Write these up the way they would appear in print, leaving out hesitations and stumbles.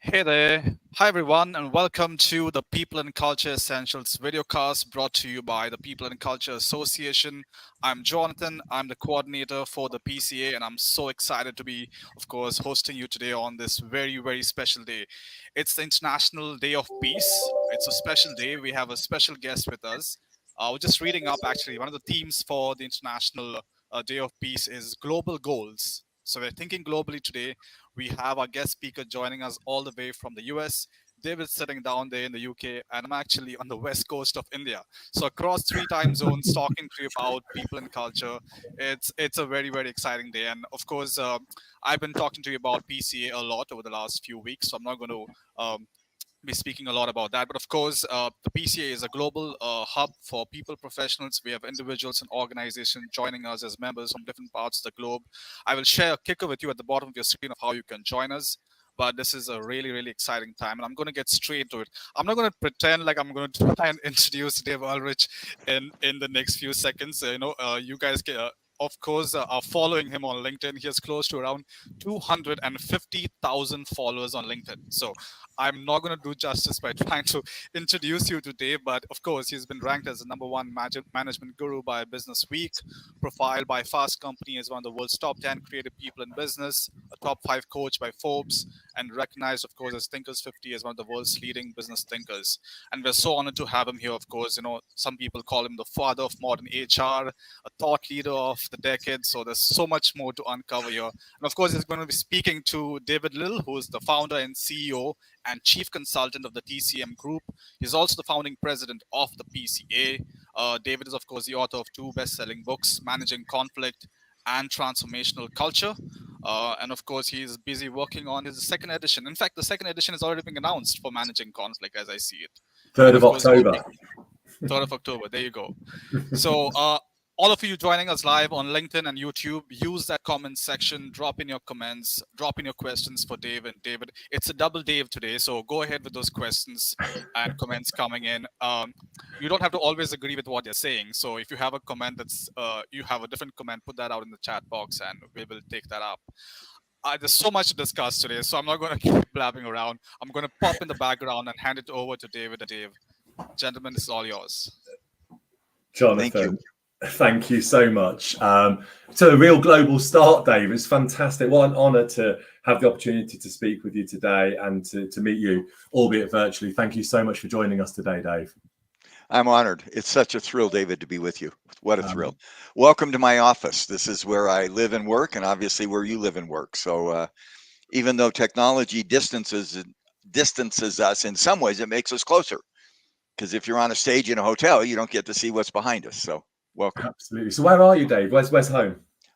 Hey there. Hi, everyone, and welcome to the People and Culture Essentials videocast brought to you by the People and Culture Association. I'm Jonathan. I'm the coordinator for the PCA, and I'm so excited to be, of course, hosting you today on this very, very special day. It's the International Day of Peace. It's a special day. We have a special guest with us. We're just reading up, actually, one of the themes for the International Day of Peace is global goals. So we're thinking globally today. We have our guest speaker joining us all the way from the US. David's sitting down there in the UK, and I'm actually on the west coast of India. So across three time zones, talking to you about people and culture. It's a very very exciting day, and of course, I've been talking to you about PCA a lot over the last few weeks. So I'm not going to be speaking a lot about that. But of course, the PCA is a global hub for people professionals. We have individuals and organizations joining us as members from different parts of the globe. I will share a kicker with you at the bottom of your screen of how you can join us. But this is a really, really exciting time, and I'm going to get straight to it. I'm not going to pretend like I'm going to try and introduce Dave Ulrich in the next few seconds. You guys can, of course, are following him on LinkedIn. He has close to around 250,000 followers on LinkedIn. So I'm not going to do justice by trying to introduce you to Dave, but of course, he's been ranked as the number one management guru by Business Week, profiled by Fast Company as one of the world's top 10 creative people in business, a top 5 coach by Forbes, and recognized, of course, as Thinkers 50 as one of the world's leading business thinkers. And we're so honored to have him here, of course. Some people call him the father of modern HR, a thought leader of the decade. So there's so much more to uncover here. And of course, he's going to be speaking to David Liddle, who is the founder and CEO and chief consultant of the TCM Group. He's also the founding president of the PCA. David is, of course, the author of two best-selling books, Managing Conflict and Transformational Culture. And of course, he's busy working on his second edition. In fact, the second edition has already been announced for Managing Conflict, as I see it. 3rd And of of course, October. 3rd of October. There you go. So, all of you joining us live on LinkedIn and YouTube, use that comment section, drop in your comments, drop in your questions for Dave and David. It's a double Dave today, so go ahead with those questions and comments coming in. You don't have to always agree with what they're saying. So if you have a comment you have a different comment, put that out in the chat box and we will take that up. There's so much to discuss today, so I'm not going to keep blabbing around. I'm going to pop in the background and hand it over to David and Dave. Gentlemen, this is all yours. Jonathan, thank you so much. So a real global start, Dave. It's fantastic. What an honour to have the opportunity to speak with you today and to meet you, albeit virtually. Thank you so much for joining us today, Dave. I'm honored. It's such a thrill, David, to be with you. What a thrill. Welcome to my office. This is where I live and work, and obviously where you live and work. So even though technology distances us in some ways, it makes us closer. Because if you're on a stage in a hotel, you don't get to see what's behind us. So welcome. Absolutely. So where are you, Dave? Where's home?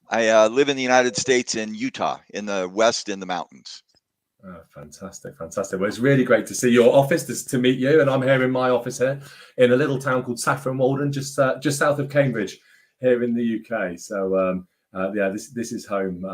I live in the United States in Utah, in the West, in the mountains. Oh, fantastic. Well, it's really great to see your office, to meet you. And I'm here in my office here in a little town called Saffron Walden, just south of Cambridge here in the UK. So, this is home.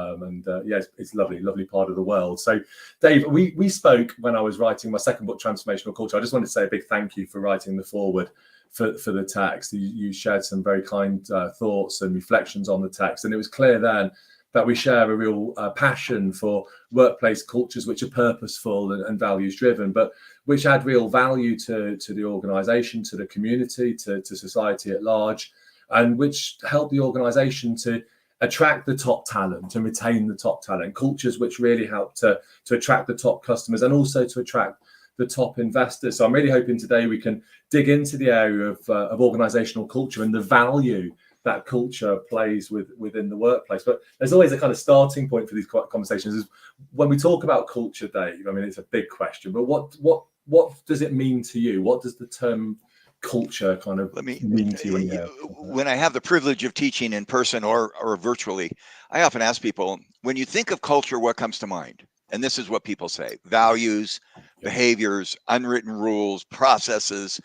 It's lovely part of the world. So, Dave, we spoke when I was writing my second book, Transformational Culture. I just wanted to say a big thank you for writing the foreword for the text. You shared some very kind thoughts and reflections on the text. And it was clear then that we share a real passion for workplace cultures which are purposeful and values driven, but which add real value to the organisation, to the community, to society at large, and which help the organisation to attract the top talent and retain the top talent. Cultures which really help to attract the top customers and also to attract the top investors. So I'm really hoping today we can dig into the area of organisational culture and the value that culture plays within the workplace. But there's always a kind of starting point for these conversations is when we talk about culture, Dave. I mean, it's a big question, but what does it mean to you? What does the term culture kind of mean to you? When I have the privilege of teaching in person or virtually, I often ask people, when you think of culture, what comes to mind? And this is what people say: values, behaviors, unwritten rules, processes,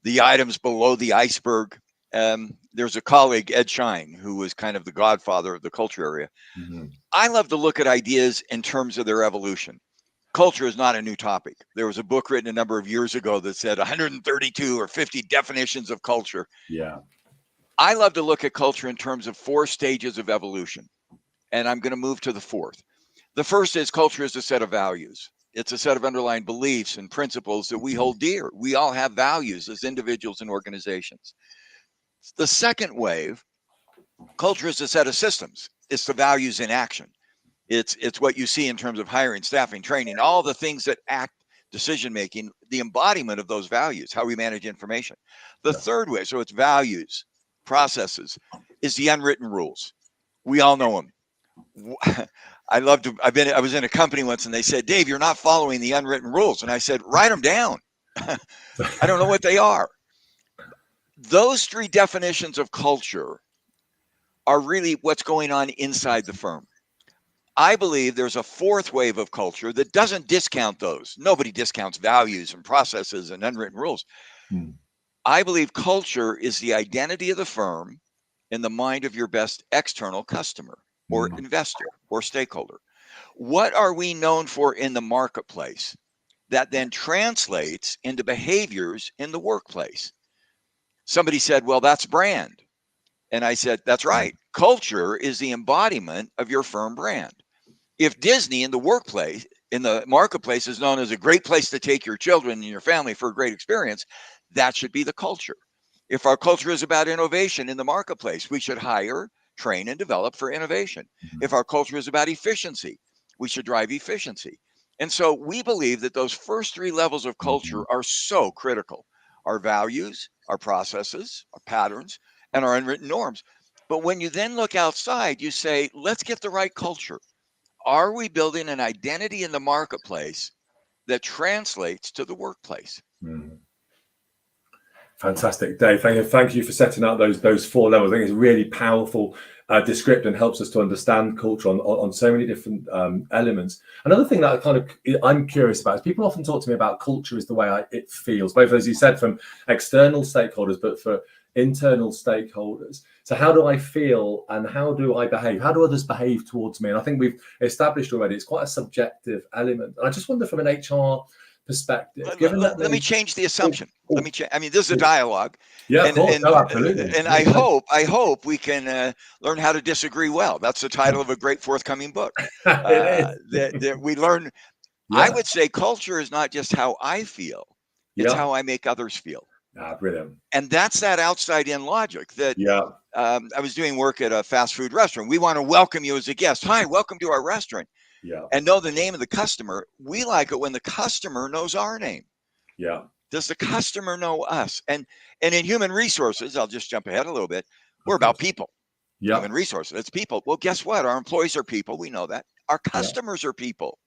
the items below the iceberg. There's a colleague, Ed Schein, who was kind of the godfather of the culture area. Mm-hmm. I love to look at ideas in terms of their evolution. Culture is not a new topic. There was a book written a number of years ago that said 132 or 50 definitions of culture. Yeah. I love to look at culture in terms of 4 stages of evolution. And I'm going to move to the 4th. The first is culture is a set of values. It's a set of underlying beliefs and principles that we hold dear. We all have values as individuals and organizations. The second wave, culture is a set of systems. It's the values in action. It's what you see in terms of hiring, staffing, training, all the things that act decision making, the embodiment of those values, how we manage information. The third way, so it's values, processes, is the unwritten rules. We all know them. I was in a company once and they said, Dave, you're not following the unwritten rules. And I said, write them down. I don't know what they are. Those three definitions of culture are really what's going on inside the firm. I believe there's a fourth wave of culture that doesn't discount those. Nobody discounts values and processes and unwritten rules. I believe culture is the identity of the firm in the mind of your best external customer or investor or stakeholder. What are we known for in the marketplace that then translates into behaviors in the workplace? Somebody said, well, that's brand. And I said, that's right. Culture is the embodiment of your firm brand. If Disney in the workplace, in the marketplace, is known as a great place to take your children and your family for a great experience, that should be the culture. If our culture is about innovation in the marketplace, we should hire, train, and develop for innovation. If our culture is about efficiency, we should drive efficiency. And so we believe that those first three levels of culture are so critical. Our values, our processes, our patterns, and our unwritten norms. But when you then look outside, you say, let's get the right culture. Are we building an identity in the marketplace that translates to the workplace? Fantastic, Dave. Thank you for setting out those four levels. I think it's really powerful descriptive and helps us to understand culture on so many different elements. Another thing that I'm curious about is people often talk to me about culture is the way it feels, both as you said from external stakeholders, but for internal stakeholders. So how do I feel and how do I behave? How do others behave towards me? And I think we've established already it's quite a subjective element. And I just wonder from an HR perspective. Let me change the assumption. Let me change. I mean, this is a dialogue. Yeah, of course. Absolutely. And I hope we can learn how to disagree well. That's the title of a great forthcoming book. That we learn. Yeah. I would say culture is not just how I feel; it's how I make others feel. Brilliant. And that's that outside-in logic. That I was doing work at a fast food restaurant. We want to welcome you as a guest. Hi, welcome to our restaurant. And know the name of the customer. We like it when the customer knows our name. Does the customer know us? And in human resources, I'll just jump ahead a little bit. We're about people. Human resources, it's people. Well, guess what? Our employees are people. We know that. Our customers are people.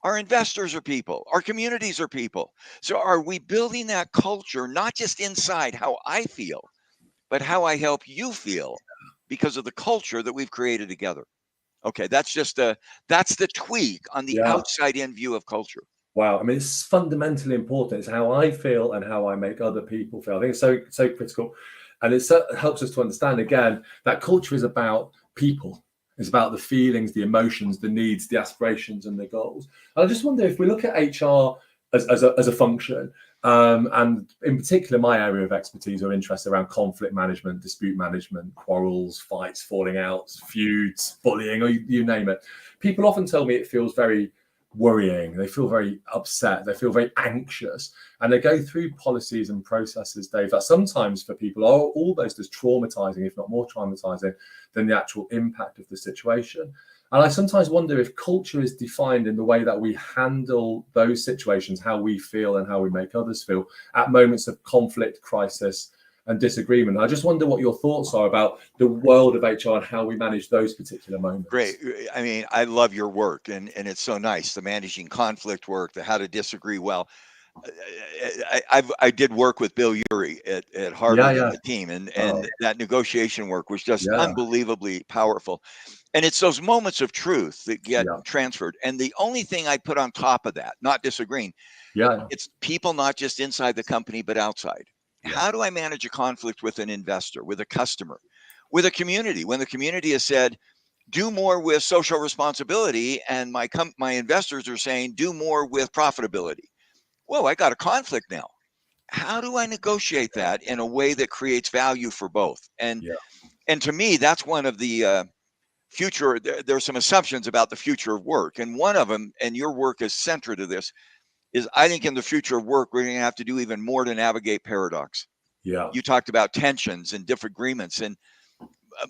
Our investors are people. Our communities are people. So are we building that culture, not just inside how I feel, but how I help you feel because of the culture that we've created together? Okay, that's the tweak on the outside in view of culture. Wow, I mean, it's fundamentally important. It's how I feel and how I make other people feel. I think it's so critical. And it helps us to understand, again, that culture is about people. It's about the feelings, the emotions, the needs, the aspirations, and the goals. And I just wonder if we look at HR as a function, and in particular, my area of expertise or interest around conflict management, dispute management, quarrels, fights, falling outs, feuds, bullying, or you name it. People often tell me it feels very worrying. They feel very upset. They feel very anxious. And they go through policies and processes, Dave, that sometimes for people are almost as traumatizing, if not more traumatizing, than the actual impact of the situation. And I sometimes wonder if culture is defined in the way that we handle those situations, how we feel and how we make others feel at moments of conflict, crisis, and disagreement. I just wonder what your thoughts are about the world of HR and how we manage those particular moments. Great. I mean, I love your work, and it's so nice, the managing conflict work, the how to disagree well. I did work with Bill Urey at Harvard and the team, and that negotiation work was just unbelievably powerful. And it's those moments of truth that get transferred. And the only thing I put on top of that, not disagreeing, it's people not just inside the company, but outside. How do I manage a conflict with an investor, with a customer, with a community? When the community has said, do more with social responsibility, and my investors are saying, do more with profitability. Whoa, I got a conflict now. How do I negotiate that in a way that creates value for both? And to me, that's one of the future, there's some assumptions about the future of work. And one of them, and your work is central to this, is I think in the future of work, we're going to have to do even more to navigate paradox. Yeah. You talked about tensions and disagreements, and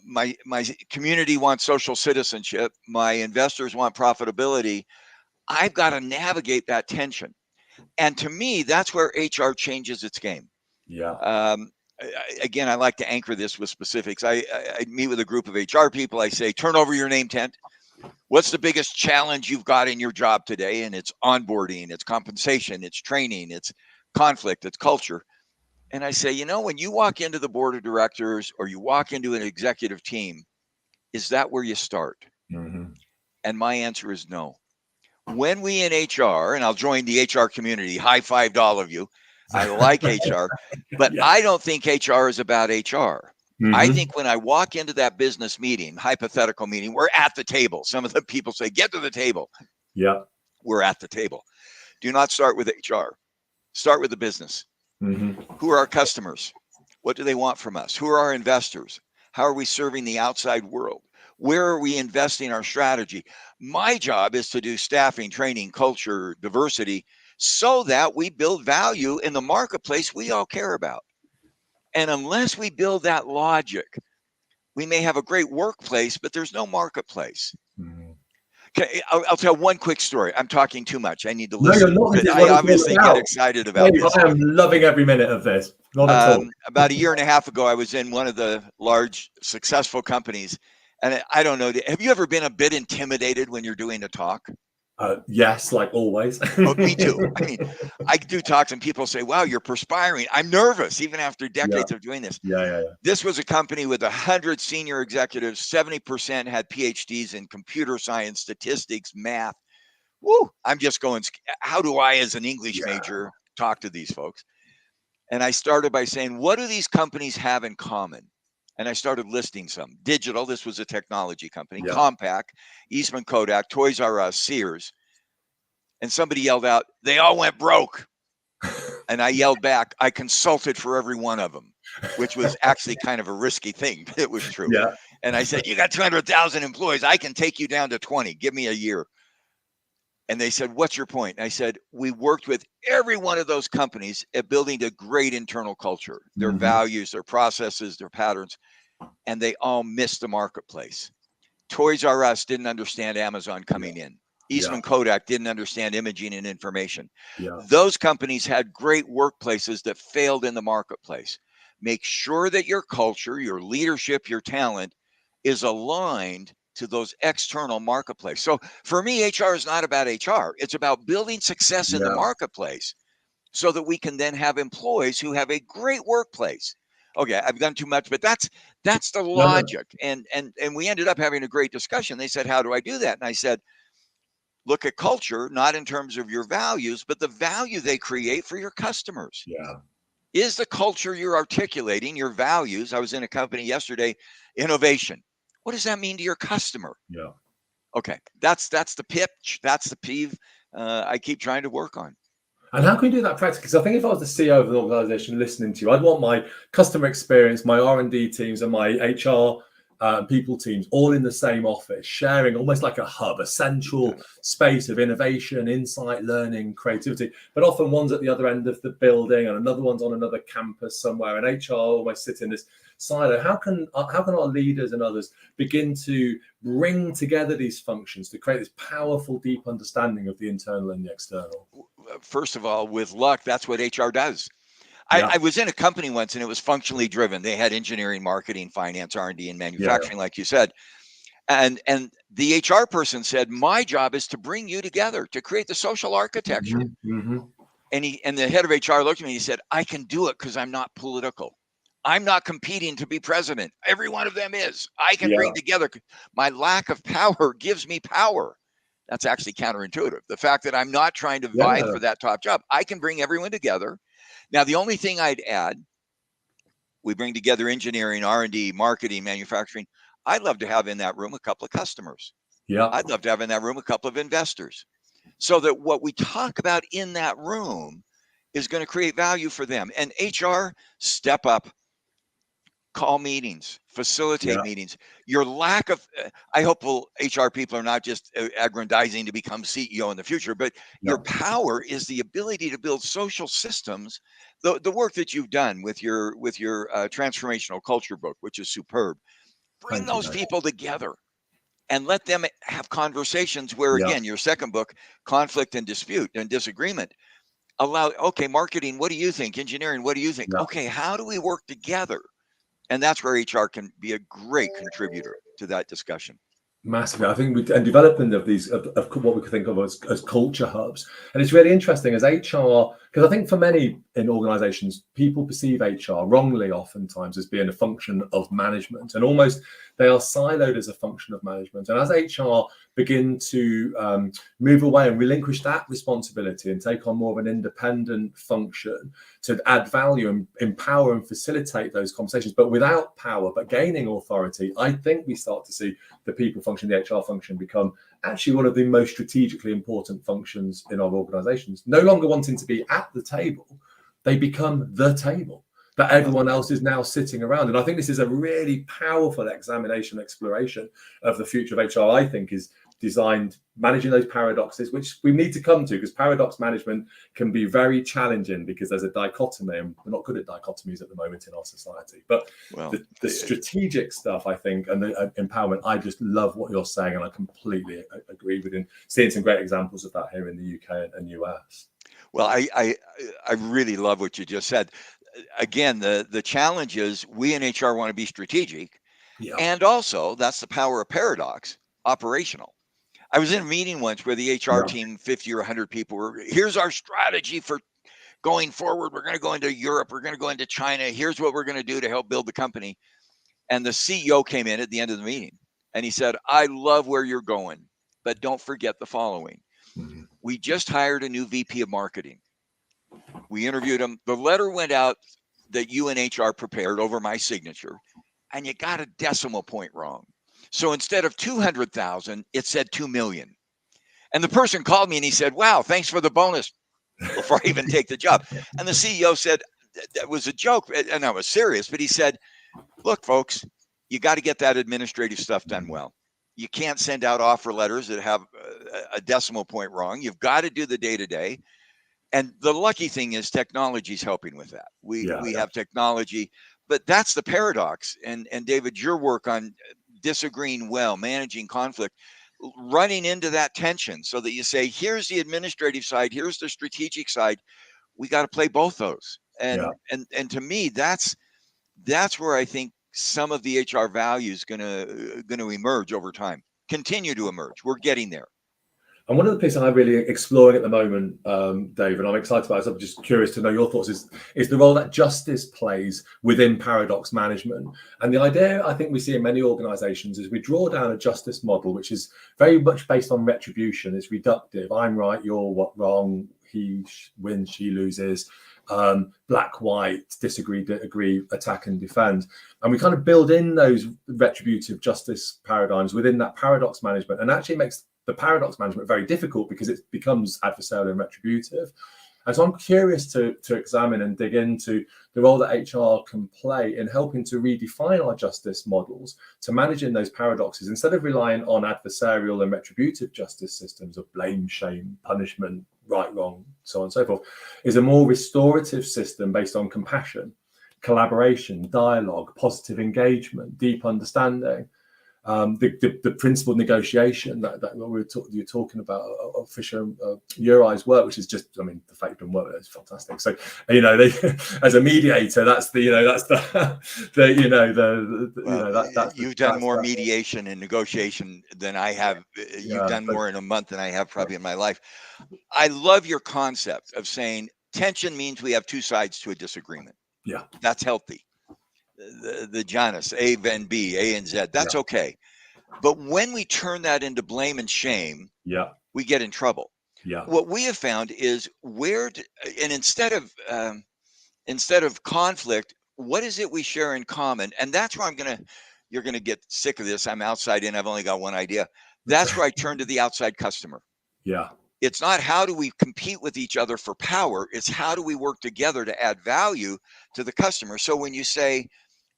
my community wants social citizenship. My investors want profitability. I've got to navigate that tension. And to me, that's where HR changes its game. Yeah. Again, I like to anchor this with specifics. I meet with a group of HR people. I say, turn over your name tent. What's the biggest challenge you've got in your job today? And it's onboarding, it's compensation, it's training, it's conflict, it's culture. And I say, when you walk into the board of directors or you walk into an executive team, is that where you start? Mm-hmm. And my answer is no. When we in HR, and I'll join the HR community, high five to all of you. I like HR, but Yeah. I don't think HR is about HR. Mm-hmm. I think when I walk into that business meeting, hypothetical meeting, we're at the table. Some of the people say, get to the table. Yeah. We're at the table. Do not start with HR. Start with the business. Mm-hmm. Who are our customers? What do they want from us? Who are our investors? How are we serving the outside world? Where are we investing our strategy? My job is to do staffing, training, culture, diversity, so that we build value in the marketplace we all care about. And unless we build that logic, we may have a great workplace, but there's no marketplace. Mm-hmm. Okay, I'll tell one quick story. I'm talking too much. I need to No, you're listen. not. This But is I what it's all obviously about. get excited about Hey, this. I am loving every minute of this. Not at all. About a year and a half ago, I was in one of the large successful companies. And I don't know, have you ever been a bit intimidated when you're doing a talk? Yes, like always. Oh, me too. I mean, I do talks and people say, wow, you're perspiring. I'm nervous, even after decades of doing this. Yeah. This was a company with 100 senior executives. 70% had PhDs in computer science, statistics, math. Woo! I'm just going, how do I, as an English major, talk to these folks? And I started by saying, what do these companies have in common? And I started listing some. Digital, this was a technology company. Yeah. Compaq, Eastman Kodak, Toys R Us, Sears. And somebody yelled out, they all went broke. And I yelled back, I consulted for every one of them, which was actually kind of a risky thing, but it was true. Yeah. And I said, you got 200,000 employees. I can take you down to 20. Give me a year. And they said, what's your point? And I said, we worked with every one of those companies at building a great internal culture, their values, their processes, their patterns, and they all missed the marketplace. Toys R Us didn't understand Amazon coming in. Eastman Kodak didn't understand imaging and information. Yeah. Those companies had great workplaces that failed in the marketplace. Make sure that your culture, your leadership, your talent is aligned to those external marketplace. So for me, HR is not about HR. It's about building success in the marketplace so that we can then have employees who have a great workplace. Okay, I've done too much, but that's the logic. No. And we ended up having a great discussion. They said, how do I do that? And I said, look at culture, not in terms of your values, but the value they create for your customers. Yeah. Is the culture you're articulating, your values? I was in a company yesterday, innovation. What does that mean to your customer? Yeah. Okay, that's the pitch. That's the peeve I keep trying to work on. And how can we do that practically? Because I think if I was the CEO of an organization listening to you, I'd want my customer experience, my R&D teams, and my HR people teams all in the same office, sharing almost like a hub, a central space of innovation, insight, learning, creativity. But often one's at the other end of the building and another one's on another campus somewhere, and HR almost sit in this silo. How can our leaders and others begin to bring together these functions to create this powerful, deep understanding of the internal and the external? First of all, with luck, that's what HR does. I was in a company once and it was functionally driven. They had engineering, marketing, finance, R&D, and manufacturing, like you said. And the HR person said, my job is to bring you together, to create the social architecture. Mm-hmm. And the head of HR looked at me and he said, I can do it because I'm not political. I'm not competing to be president. Every one of them is. I can bring together. My lack of power gives me power. That's actually counterintuitive. The fact that I'm not trying to vie for that top job. I can bring everyone together. Now, the only thing I'd add, we bring together engineering, R&D, marketing, manufacturing. I'd love to have in that room a couple of customers. Yeah. I'd love to have in that room a couple of investors, so that what we talk about in that room is going to create value for them. And HR, step up, call meetings, facilitate Yeah. meetings. Your lack of, I hope HR people are not just aggrandizing to become CEO in the future, but your power is the ability to build social systems. The work that you've done with your transformational culture book, which is superb, bring Thank you, those Dave. people together and let them have conversations where, Yeah. again, your second book, conflict and dispute and disagreement, allow, okay, marketing, what do you think? Engineering, what do you think? Yeah. Okay, how do we work together? And that's where HR can be a great contributor to that discussion. Massively. I think and development of these of what we could think of as culture hubs. And it's really interesting as HR, because I think for many in organizations, people perceive HR wrongly oftentimes as being a function of management, and almost they are siloed as a function of management. And as HR begin to move away and relinquish that responsibility and take on more of an independent function to add value and empower and facilitate those conversations, but without power, but gaining authority, I think we start to see the people function, the HR function, become actually one of the most strategically important functions in our organizations. No longer wanting to be at the table, they become the table that everyone else is now sitting around. And I think this is a really powerful exploration of the future of HR, I think, is designed managing those paradoxes, which we need to come to, because paradox management can be very challenging because there's a dichotomy, and we're not good at dichotomies at the moment in our society. But the strategic stuff, I think, and the empowerment, I just love what you're saying, and I completely agree with you. Seeing some great examples of that here in the UK and US. Well, I really love what you just said. Again, the challenge is we in HR want to be strategic, and also that's the power of paradox, operational. I was in a meeting once where the HR team, 50 or 100 people, were, here's our strategy for going forward. We're going to go into Europe. We're going to go into China. Here's what we're going to do to help build the company. And the CEO came in at the end of the meeting and he said, I love where you're going, but don't forget the following. We just hired a new VP of marketing. We interviewed him. The letter went out that you and HR prepared over my signature, and you got a decimal point wrong. So instead of 200,000, it said 2 million. And the person called me and he said, wow, thanks for the bonus, before I even take the job. And the CEO said, that was a joke. And I was serious, but he said, look, folks, you got to get that administrative stuff done well. You can't send out offer letters that have a decimal point wrong. You've got to do the day-to-day. And the lucky thing is technology is helping with that. We have technology, but that's the paradox. And David, your work on disagreeing well, managing conflict, running into that tension so that you say, here's the administrative side, here's the strategic side. We got to play both those. And to me, that's where I think some of the HR value is going to emerge over time, continue to emerge. We're getting there. And one of the pieces I'm really exploring at the moment, Dave, and I'm excited about it, so I'm just curious to know your thoughts, is the role that justice plays within paradox management. And the idea I think we see in many organizations is we draw down a justice model, which is very much based on retribution. It's reductive. I'm right, you're wrong, he wins, she loses. Black, white, disagree, agree, attack and defend. And we kind of build in those retributive justice paradigms within that paradox management, and actually makes the paradox management very difficult because it becomes adversarial and retributive. And so I'm curious to examine and dig into the role that HR can play in helping to redefine our justice models to managing those paradoxes, instead of relying on adversarial and retributive justice systems of blame, shame, punishment, right, wrong, so on and so forth, is a more restorative system based on compassion, collaboration, dialogue, positive engagement, deep understanding. The principled negotiation that you're talking about of Fisher Uri's work, which is just, I mean, the fact you've done work there is fantastic. So, as a mediator, that's you've done more mediation and negotiation than I have. You've done more in a month than I have probably in my life. I love your concept of saying tension means we have two sides to a disagreement. Yeah, that's healthy. The Janus, A and B, A and Z, that's okay. But when we turn that into blame and shame, we get in trouble. What we have found is instead of conflict, what is it we share in common? And that's where you're gonna get sick of this. I'm outside in, I've only got one idea. That's where I turn to the outside customer. It's not how do we compete with each other for power, it's how do we work together to add value to the customer. So when you say,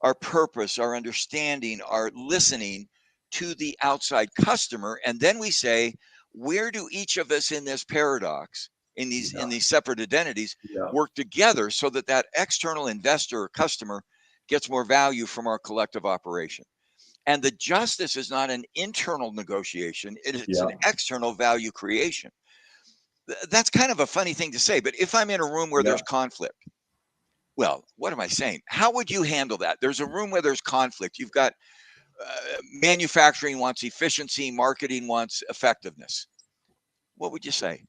our purpose, our understanding, our listening to the outside customer. And then we say, where do each of us in this paradox, in these separate identities, work together so that that external investor or customer gets more value from our collective operation? And the justice is not an internal negotiation, it's an external value creation. That's kind of a funny thing to say, but if I'm in a room where there's conflict, well, what am I saying? How would you handle that? There's a room where there's conflict. You've got manufacturing wants efficiency, marketing wants effectiveness. What would you say?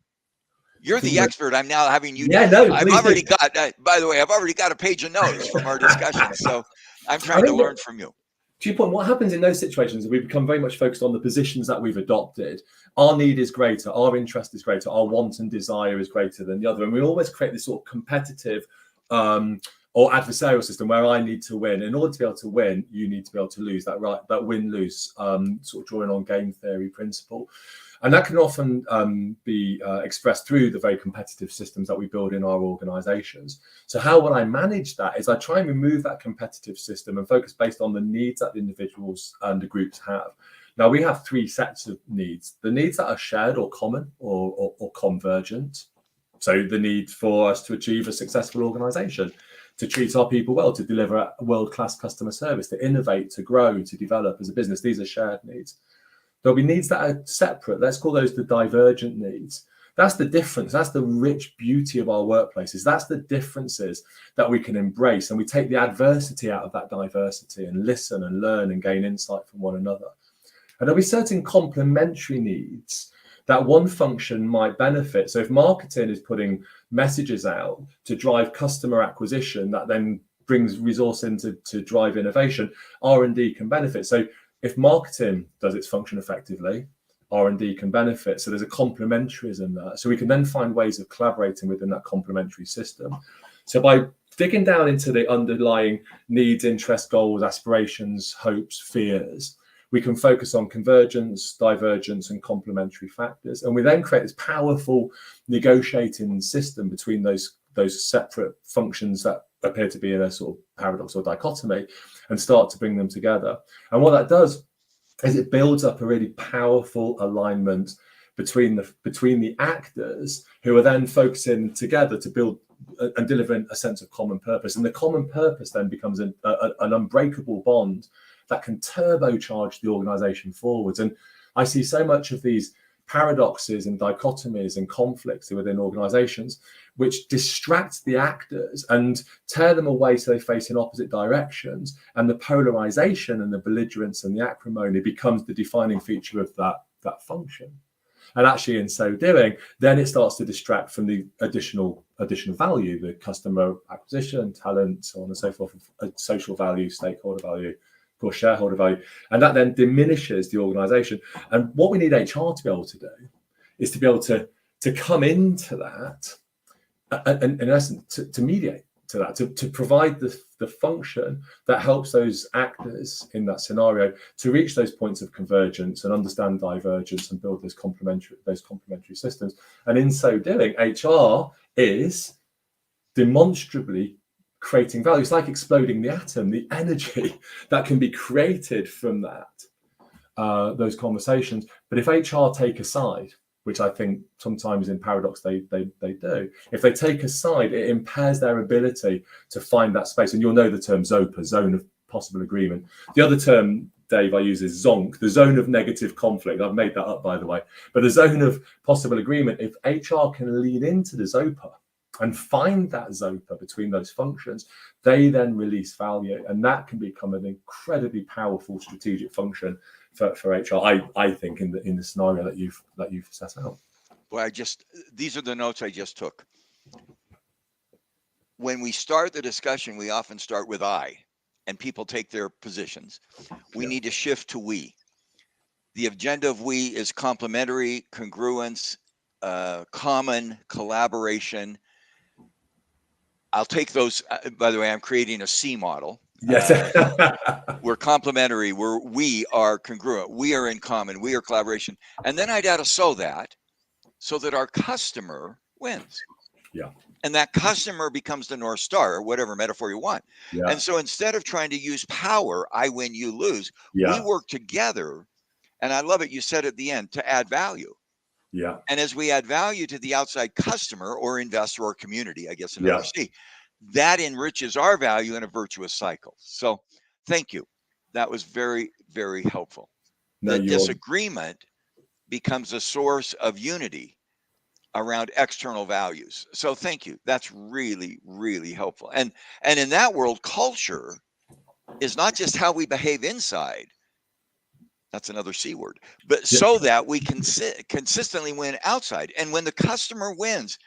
You're the expert. I'm now having you. Yeah, no, I've already got. By the way, I've already got a page of notes from our discussions, so I'm trying to learn from you. To your point, what happens in those situations is we become very much focused on the positions that we've adopted. Our need is greater, our interest is greater, our want and desire is greater than the other, and we always create this sort of competitive or adversarial system where I need to win. In order to be able to win, you need to be able to lose. That win-lose, sort of drawing on game theory principle. And that can often be expressed through the very competitive systems that we build in our organizations. So how will I manage that is I try and remove that competitive system and focus based on the needs that the individuals and the groups have. Now, we have three sets of needs. The needs that are shared or common or convergent. So the need for us to achieve a successful organization, to treat our people well, to deliver a world-class customer service, to innovate, to grow, to develop as a business. These are shared needs. There'll be needs that are separate. Let's call those the divergent needs. That's the difference. That's the rich beauty of our workplaces. That's the differences that we can embrace. And we take the adversity out of that diversity and listen and learn and gain insight from one another. And there'll be certain complementary needs that one function might benefit. So if marketing is putting messages out to drive customer acquisition, that then brings resource in to drive innovation, R&D can benefit. So if marketing does its function effectively, R&D can benefit. So there's a complementarism there. So we can then find ways of collaborating within that complementary system. So by digging down into the underlying needs, interests, goals, aspirations, hopes, fears, we can focus on convergence, divergence, and complementary factors. And we then create this powerful negotiating system between those separate functions that appear to be in a sort of paradox or dichotomy and start to bring them together. And what that does is it builds up a really powerful alignment between the actors who are then focusing together to build and delivering a sense of common purpose. And the common purpose then becomes an unbreakable bond that can turbocharge the organization forwards. And I see so much of these paradoxes and dichotomies and conflicts within organizations which distract the actors and tear them away so they face in opposite directions, and the polarization and the belligerence and the acrimony becomes the defining feature of that function. And actually in so doing, then it starts to distract from the additional value, the customer acquisition, talent, so on and so forth, social value, stakeholder value, of course, shareholder value, and that then diminishes the organization. And what we need HR to be able to do is to be able to come into that and in essence to mediate to that, to provide the function that helps those actors in that scenario to reach those points of convergence and understand divergence and build those complementary systems. And in so doing, HR is demonstrably creating value. It's like exploding the atom, the energy that can be created from that, those conversations. But if HR take a side, which I think sometimes in paradox they do, if they take a side, it impairs their ability to find that space. And you'll know the term ZOPA, zone of possible agreement. The other term, Dave, I use is ZONC, the zone of negative conflict. I've made that up, by the way. But the zone of possible agreement, if HR can lean into the ZOPA and find that ZOPA between those functions, they then release value. And that can become an incredibly powerful strategic function for HR, I think, in the scenario that you've set out. Well, these are the notes I just took. When we start the discussion, we often start with I, and people take their positions. We need to shift to we. The agenda of we is complementary, congruence, common, collaboration. I'll take those. By the way, I'm creating a C model. Yes. We're complementary. We are congruent. We are in common. We are collaboration. And then I'd add a so that our customer wins. Yeah. And that customer becomes the North Star, or whatever metaphor you want. Yeah. And so instead of trying to use power, I win, you lose, we Yeah. work together. And I love it. You said at the end, to add value. Yeah. And as we add value to the outside customer or investor or community, I guess another Yeah. C, that enriches our value in a virtuous cycle. So thank you. That was very, very helpful. No, The you're disagreement becomes a source of unity around external values. So thank you. That's really, really helpful. And in that world, culture is not just how we behave inside. That's another C word, but yeah. so that we can consistently win outside. And when the customer wins,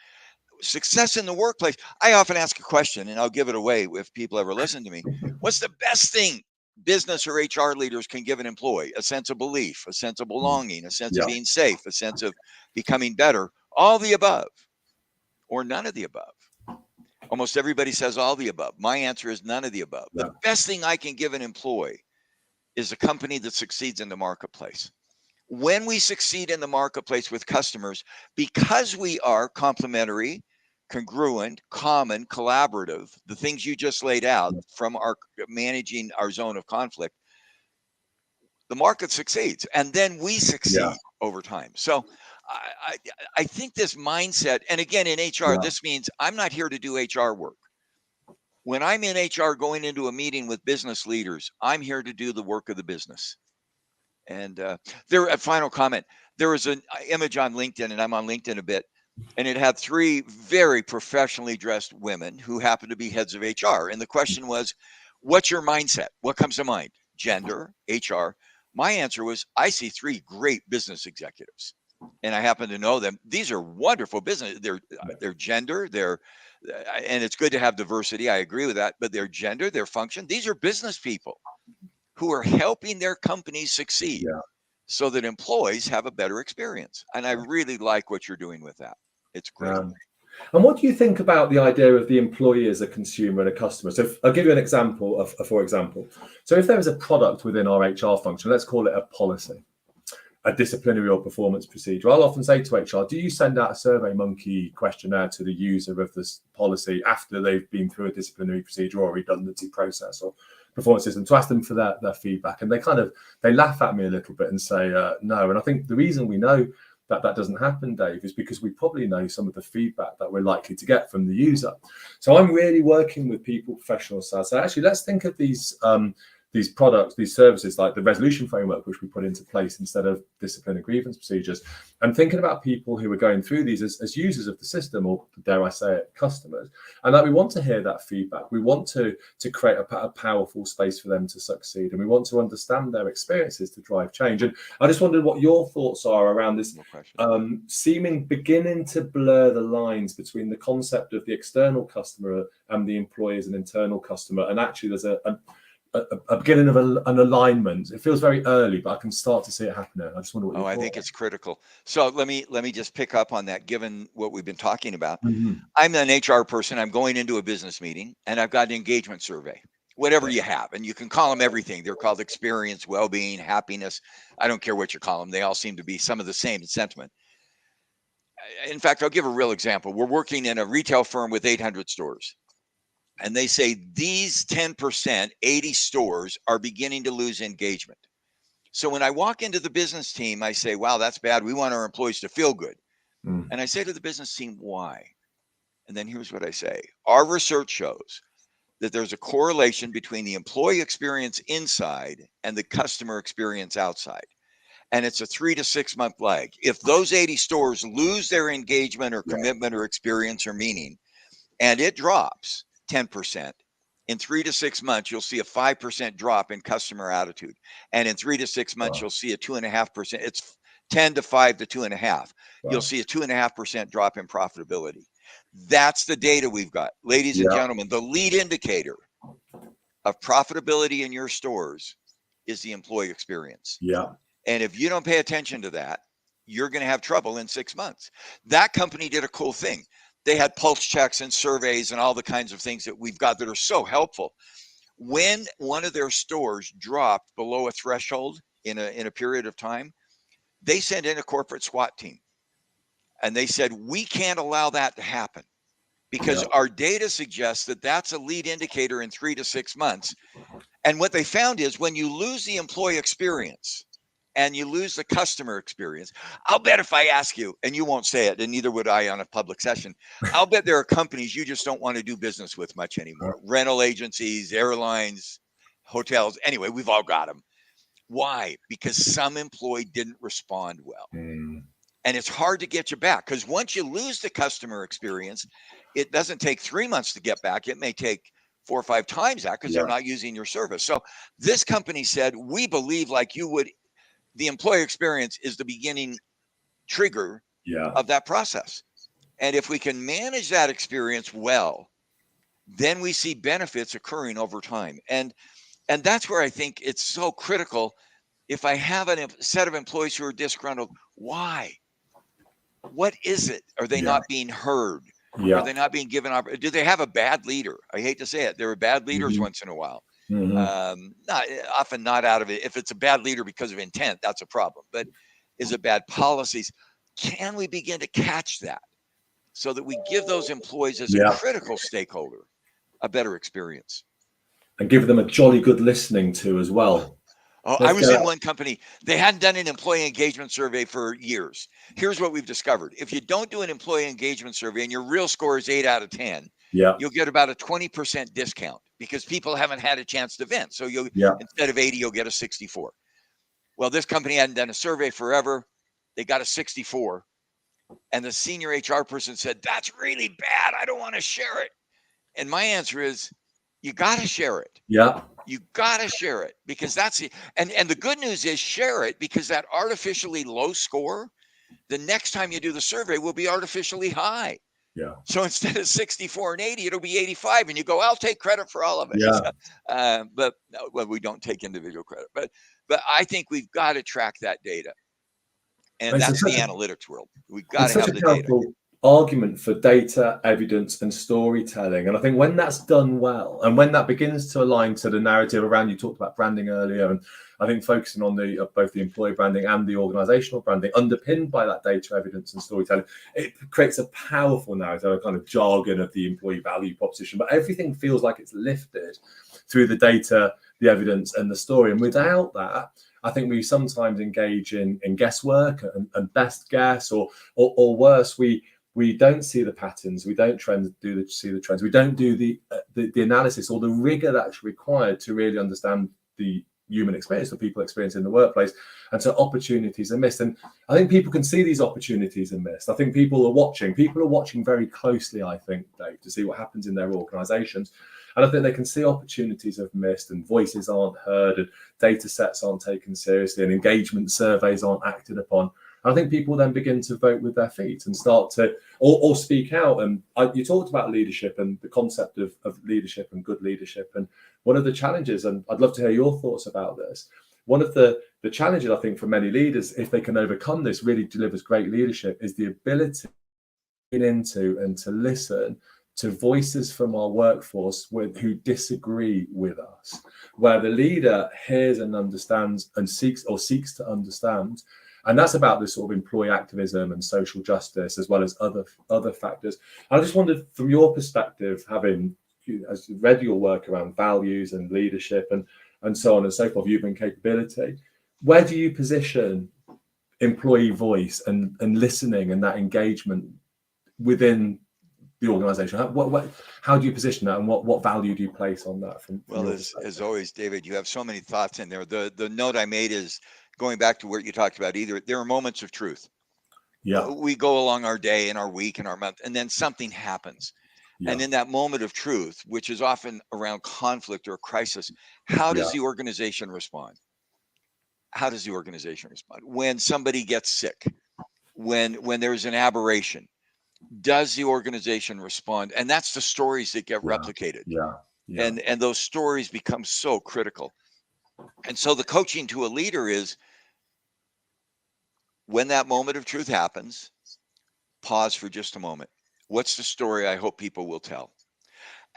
success in the workplace, I often ask a question, and I'll give it away if people ever listen to me. What's the best thing business or HR leaders can give an employee? A sense of belief, a sense of belonging, a sense of Yeah. being safe, a sense of becoming better, all the above, or none of the above. Almost everybody says all the above. My answer is none of the above. Yeah. The best thing I can give an employee is a company that succeeds in the marketplace. When we succeed in the marketplace with customers, because we are complementary, congruent, common, collaborative, the things you just laid out from our managing our zone of conflict, the market succeeds, and then we Yeah. succeed over time. So I think this mindset, and again, in HR, Yeah. this means I'm not here to do HR work. When I'm in HR going into a meeting with business leaders, I'm here to do the work of the business. And there, a final comment. There was an image on LinkedIn, and I'm on LinkedIn a bit, and it had three very professionally dressed women who happened to be heads of HR. And the question was, what's your mindset? What comes to mind? Gender, HR. My answer was, I see three great business executives, and I happen to know them. These are wonderful business. Their gender, and it's good to have diversity. I agree with that. But their gender, their function, these are business people who are helping their companies succeed Yeah. so that employees have a better experience. And I really like what you're doing with that. It's great. And what do you think about the idea of the employee as a consumer and a customer? So I'll give you an example for example. So if there is a product within our HR function, let's call it a policy, a disciplinary or performance procedure. I'll often say to HR, do you send out a Survey Monkey questionnaire to the user of this policy after they've been through a disciplinary procedure or a redundancy process or performance system to ask them for their feedback? And they laugh at me a little bit and say no. And I think the reason we know that doesn't happen, Dave, is because we probably know some of the feedback that we're likely to get from the user. So I'm really working with people, professionals, to say, actually, let's think of these products, these services, like the resolution framework, which we put into place instead of discipline and grievance procedures, and thinking about people who are going through these as users of the system, or dare I say it, customers, and that we want to hear that feedback. We want to create a powerful space for them to succeed, and we want to understand their experiences to drive change. And I just wondered what your thoughts are around this beginning to blur the lines between the concept of the external customer and the employee as an internal customer, and actually there's a beginning of an alignment. It feels very early, but I can start to see it happening. I just wonder what you I think it's critical. So let me just pick up on that, given what we've been talking about. Mm-hmm. I'm an HR person. I'm going into a business meeting, and I've got an engagement survey, whatever you have, and you can call them everything. They're called experience, well-being, happiness. I don't care what you call them. They all seem to be some of the same sentiment. In fact, I'll give a real example. We're working in a retail firm with 800 stores. And they say these 10%, 80 stores are beginning to lose engagement. So when I walk into the business team, I say, wow, that's bad. We want our employees to feel good. And I say to the business team, why? And then here's what I say. Our research shows that there's a correlation between the employee experience inside and the customer experience outside. And it's a 3 to 6 month lag. If those 80 stores lose their engagement or commitment or experience or meaning, and it drops 10%, in 3 to 6 months, you'll see a 5% drop in customer attitude. And in 3 to 6 months, you'll see a 2.5%. It's 10 to 5 to 2.5. You'll see a 2.5% drop in profitability. That's the data we've got. Ladies and gentlemen, the lead indicator of profitability in your stores is the employee experience. And if you don't pay attention to that, you're going to have trouble in 6 months. That company did a cool thing. They had pulse checks and surveys and all the kinds of things that we've got that are so helpful. When one of their stores dropped below a threshold in a period of time, they sent in a corporate SWAT team. And they said, we can't allow that to happen. because our data suggests that that's a lead indicator in 3 to 6 months. And what they found is when you lose the employee experience and you lose the customer experience, I'll bet if I ask you, and you won't say it, and neither would I on a public session, I'll bet there are companies you just don't want to do business with much anymore. Rental agencies, airlines, hotels. Anyway, we've all got them. Why? Because some employee didn't respond well. And it's hard to get you back, because once you lose the customer experience, it doesn't take 3 months to get back. It may take 4 or 5 times that, because they're not using your service. So this company said, we believe, like you would, the employee experience is the beginning trigger of that process. And if we can manage that experience well, then we see benefits occurring over time. And that's where I think it's so critical. If I have a set of employees who are disgruntled, why? What is it? Are they not being heard? Are they not being given do they have a bad leader? I hate to say it. There are bad leaders once in a while. Not out of it. If it's a bad leader because of intent, that's a problem. But is it bad policies? Can we begin to catch that so that we give those employees as a critical stakeholder a better experience? And give them a jolly good listening to as well. I was in one company. They hadn't done an employee engagement survey for years. Here's what we've discovered. If you don't do an employee engagement survey and your real score is 8 out of 10, you'll get about a 20% discount because people haven't had a chance to vent. So instead of 80, you'll get a 64. Well, this company hadn't done a survey forever. They got a 64. And the senior HR person said, that's really bad. I don't want to share it. And my answer is, you got to share it. You got to share it, because that's it. And the good news is, share it, because that artificially low score, the next time you do the survey, will be artificially high. So instead of 64 and 80, it'll be 85. And you go, I'll take credit for all of it. But we don't take individual credit. But I think we've got to track that data. And that's the analytics world. We've got to have the data. Argument for data, evidence, and storytelling. And I think when that's done well, and when that begins to align to the narrative around, you talked about branding earlier, and I think focusing on both the employee branding and the organizational branding, underpinned by that data, evidence, and storytelling, it creates a powerful narrative, a kind of jargon of the employee value proposition. But everything feels like it's lifted through the data, the evidence, and the story. And without that, I think we sometimes engage in guesswork and best guess, or worse, we don't see the patterns, we don't see the trends, we don't do the analysis or the rigor that's required to really understand the human experience, the people experience in the workplace, and so opportunities are missed. And I think people can see these opportunities are missed. I think people are watching very closely, I think, Dave, to see what happens in their organizations. And I think they can see opportunities are missed, and voices aren't heard, and data sets aren't taken seriously, and engagement surveys aren't acted upon. I think people then begin to vote with their feet and start to or speak out. And you talked about leadership and the concept of leadership and good leadership. And one of the challenges, and I'd love to hear your thoughts about this, one of the challenges, I think, for many leaders, if they can overcome this, really delivers great leadership, is the ability to get into and to listen to voices from our workforce who disagree with us, where the leader hears and understands and seeks to understand. And that's about this sort of employee activism and social justice, as well as other factors. I just wondered, from your perspective, having as you read your work around values and leadership and so on and so forth, human capability, where do you position employee voice and listening and that engagement within the organization? How do you position that, and what value do you place on that? As always, David, you have so many thoughts in there. The note I made is going back to what you talked about. There are moments of truth. We go along our day and our week and our month, and then something happens. And in that moment of truth, which is often around conflict or crisis, how does the organization respond? How does the organization respond when somebody gets sick, when there's an aberration? Does the organization respond? And that's the stories that get replicated. And those stories become so critical. And so the coaching to a leader is, when that moment of truth happens, pause for just a moment. What's the story I hope people will tell?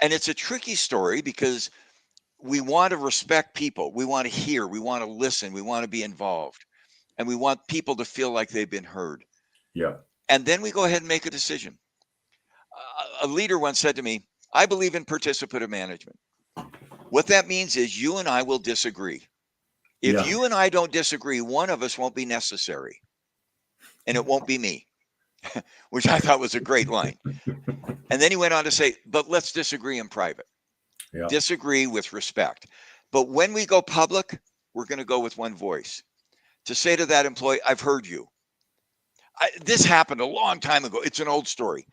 And it's a tricky story, because we want to respect people. We want to hear, we want to listen, we want to be involved, and we want people to feel like they've been heard. And then we go ahead and make a decision. A leader once said to me, I believe in participative management. What that means is you and I will disagree. If you and I don't disagree, one of us won't be necessary. And it won't be me, which I thought was a great line. And then he went on to say, but let's disagree in private. Yeah. Disagree with respect. But when we go public, we're going to go with one voice. To say to that employee, I've heard you. This happened a long time ago. It's an old story.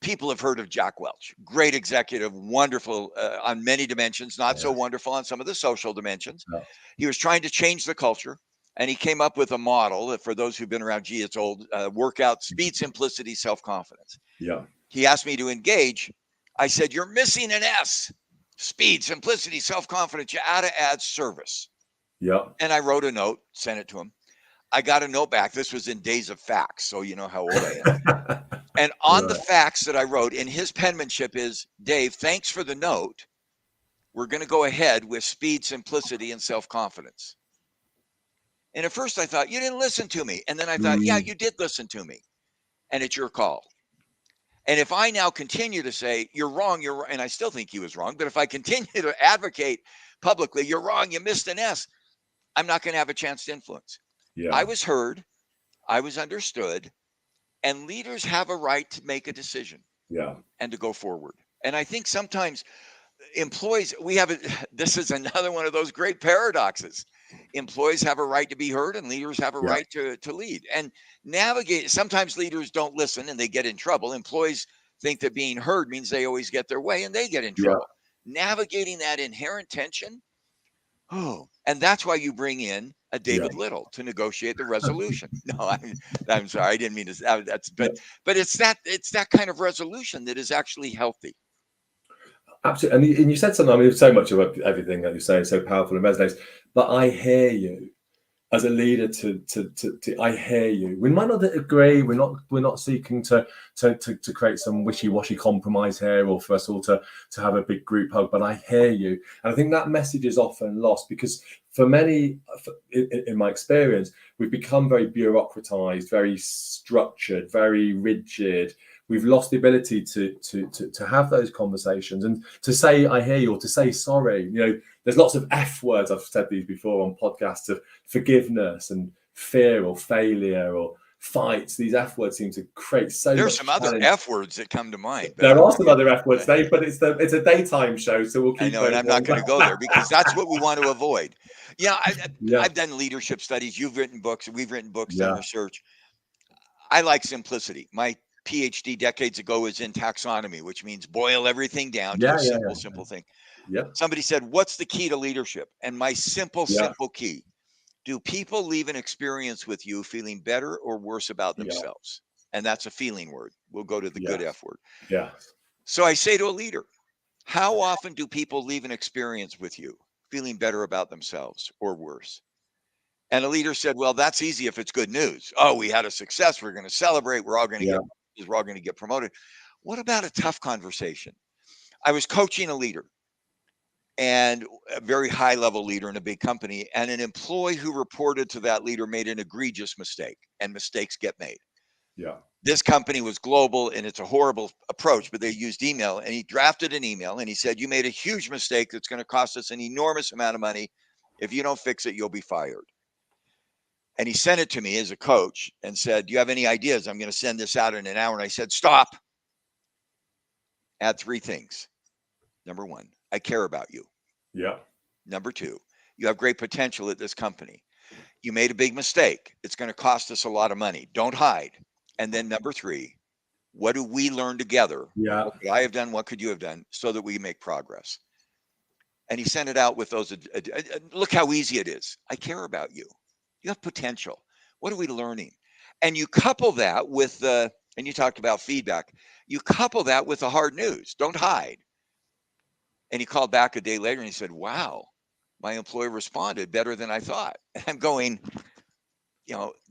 People have heard of Jack Welch, great executive, wonderful on many dimensions, not so wonderful on some of the social dimensions. Yeah. He was trying to change the culture, and he came up with a model that, for those who've been around, it's old, workout, speed, simplicity, self-confidence. Yeah. He asked me to engage. I said, you're missing an S. Speed, simplicity, self-confidence. You ought to add service. Yeah. And I wrote a note, sent it to him. I got a note back. This was in days of fax, so you know how old I am. And on the fax that I wrote, in his penmanship is, Dave, thanks for the note. We're going to go ahead with speed, simplicity, and self-confidence. And at first I thought, you didn't listen to me. And then I thought, yeah, you did listen to me. And it's your call. And if I now continue to say, you're wrong, and I still think he was wrong, but if I continue to advocate publicly, you're wrong, you missed an S, I'm not going to have a chance to influence. Yeah. I was heard, I was understood, and leaders have a right to make a decision and to go forward. And I think sometimes employees, this is another one of those great paradoxes. Employees have a right to be heard and leaders have a right to lead and navigate. Sometimes leaders don't listen and they get in trouble. Employees think that being heard means they always get their way and they get in trouble. Navigating that inherent tension. And that's why you bring in a David Liddle to negotiate the resolution. No, I'm sorry, I didn't mean to. But it's that kind of resolution that is actually healthy. Absolutely, and you said something. I mean, so much of everything that you're saying is so powerful and resonates. But I hear you as a leader. I hear you. We might not agree. We're not seeking to create some wishy-washy compromise here, or for us all to have a big group hug. But I hear you, and I think that message is often lost because for many, in my experience, we've become very bureaucratized, very structured, very rigid. We've lost the ability to have those conversations and to say I hear you, or to say sorry. You know, there's lots of F words. I've said these before on podcasts, of forgiveness and fear or failure or fights. These F words seem to create so. There's some other F words that come to mind. There are some other F words, Dave, but it's a daytime show, so we'll keep. I know, and I'm not going to go there because that's what we want to avoid. I've done leadership studies. You've written books. We've written books, done research. I like simplicity. My PhD decades ago was in taxonomy, which means boil everything down to a simple thing. Yeah. Somebody said, what's the key to leadership? And my simple key: do people leave an experience with you feeling better or worse about themselves? And that's a feeling word. We'll go to the good F word. Yeah. So I say to a leader, how often do people leave an experience with you feeling better about themselves or worse? And a leader said, well, that's easy if it's good news. Oh, we had a success. We're going to celebrate. We're all going to get promoted. What about a tough conversation? I was coaching a leader, and a very high level leader in a big company, and an employee who reported to that leader made an egregious mistake, and mistakes get made. Yeah. This company was global, and it's a horrible approach, but they used email, and he drafted an email and he said, you made a huge mistake that's going to cost us an enormous amount of money. If you don't fix it, you'll be fired. And he sent it to me as a coach and said, do you have any ideas? I'm going to send this out in an hour. And I said, stop. Add 3 things. Number 1, I care about you. Yeah. Number 2, you have great potential at this company. You made a big mistake. It's going to cost us a lot of money. Don't hide. And then number 3, what do we learn together? Yeah. What could I have done? What could you have done so that we make progress? And he sent it out with those. Look how easy it is. I care about you. You have potential. What are we learning? And you couple that with and you talked about feedback. You couple that with the hard news. Don't hide. And he called back a day later and he said, wow, my employee responded better than I thought. And I'm going,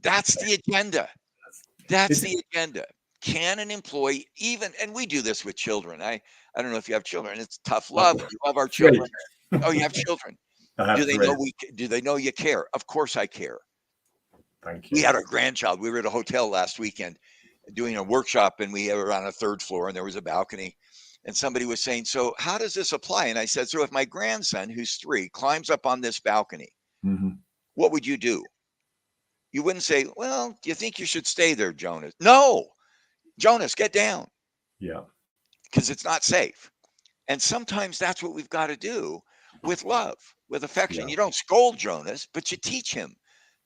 that's the agenda. That's the agenda. Can an employee and we do this with children. I don't know if you have children. It's tough love. We love our children. Oh, you have children. Do they know you care? Of course I care. Thank you. We had our grandchild. We were at a hotel last weekend, doing a workshop, and we were on a third floor, and there was a balcony, and somebody was saying, so how does this apply? And I said, so if my grandson, who's 3, climbs up on this balcony, what would you do? You wouldn't say, well, do you think you should stay there, Jonas? No, Jonas, get down. Yeah. Because it's not safe. And sometimes that's what we've got to do with love, with affection. Yeah. You don't scold Jonas, but you teach him,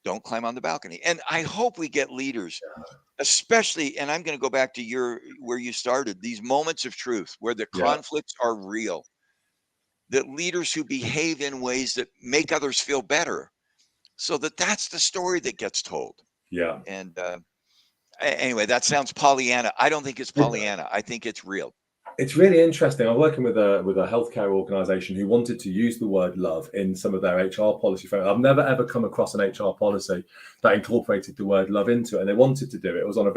don't climb on the balcony. And I hope we get leaders, especially, and I'm going to go back to where you started, these moments of truth where the conflicts are real, that leaders who behave in ways that make others feel better, so that's the story that gets told. Yeah. And anyway, that sounds Pollyanna. I don't think it's Pollyanna. I think it's real. It's really interesting. I'm working with a healthcare organization who wanted to use the word love in some of their HR policy framework. I've never ever come across an HR policy that incorporated the word love into it, and they wanted to do it. It was on a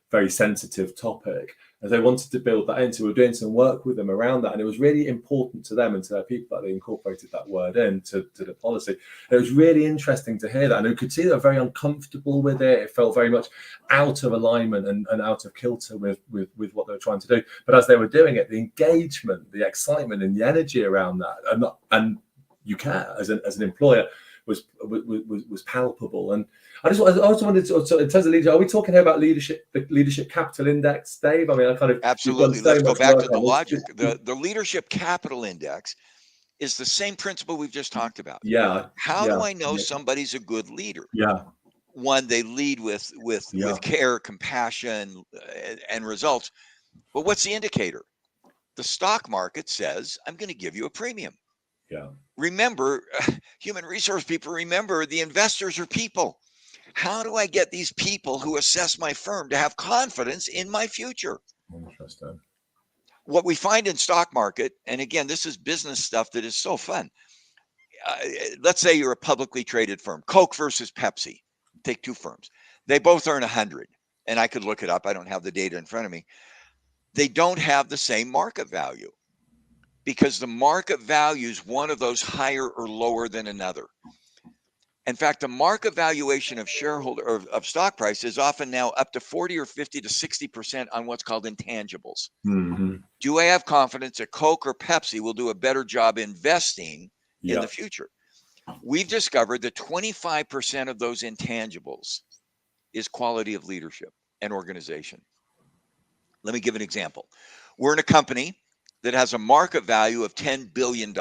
very sensitive topic, and they wanted to build that into. We're doing some work with them around that, and it was really important to them and to their people that they incorporated that word into the policy. And it was really interesting to hear that, and you could see they were very uncomfortable with it. It felt very much out of alignment and out of kilter with what they were trying to do. But as they were doing it, the engagement, the excitement, and the energy around that, and you care as an employer, was palpable. And I also wanted to, in terms of leadership, are we talking here about leadership, the leadership capital index, Dave? I mean, absolutely. Let's go back to the logic. The leadership capital index is the same principle we've just talked about. Yeah. How do I know somebody's a good leader? Yeah. One, they lead with care, compassion, and results. But what's the indicator? The stock market says, I'm going to give you a premium. Yeah. Remember, human resource people, remember the investors are people. How do I get these people who assess my firm to have confidence in my future? Interesting. What we find in stock market, and again, this is business stuff that is so fun. Let's say you're a publicly traded firm, Coke versus Pepsi. Take 2 firms. They both earn 100, and I could look it up. I don't have the data in front of me. They don't have the same market value, because the market value is one of those higher or lower than another. In fact, the market valuation of of stock price is often now up to 40 or 50 to 60% on what's called intangibles. Mm-hmm. Do I have confidence that Coke or Pepsi will do a better job investing in the future? We've discovered that 25% of those intangibles is quality of leadership and organization. Let me give an example. We're in a company that has a market value of $10 billion.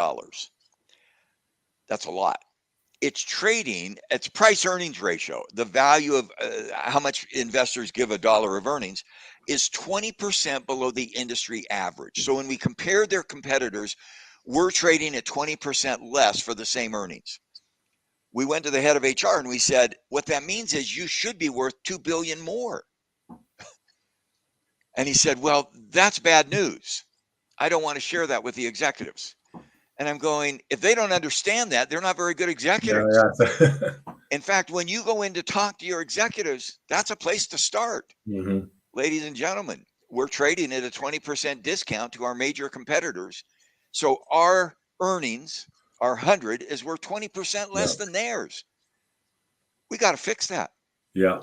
That's a lot. It's trading, its price earnings ratio, the value of how much investors give a dollar of earnings, is 20% below the industry average. So when we compare their competitors, we're trading at 20% less for the same earnings. We went to the head of HR and we said, what that means is you should be worth $2 billion more. And he said, well, that's bad news. I don't want to share that with the executives. And I'm going, if they don't understand that, they're not very good executives. Yeah. In fact, when you go in to talk to your executives, that's a place to start. Mm-hmm. Ladies and gentlemen, we're trading at a 20% discount to our major competitors. So our earnings, our 100, is worth 20% less than theirs. We got to fix that. Yeah.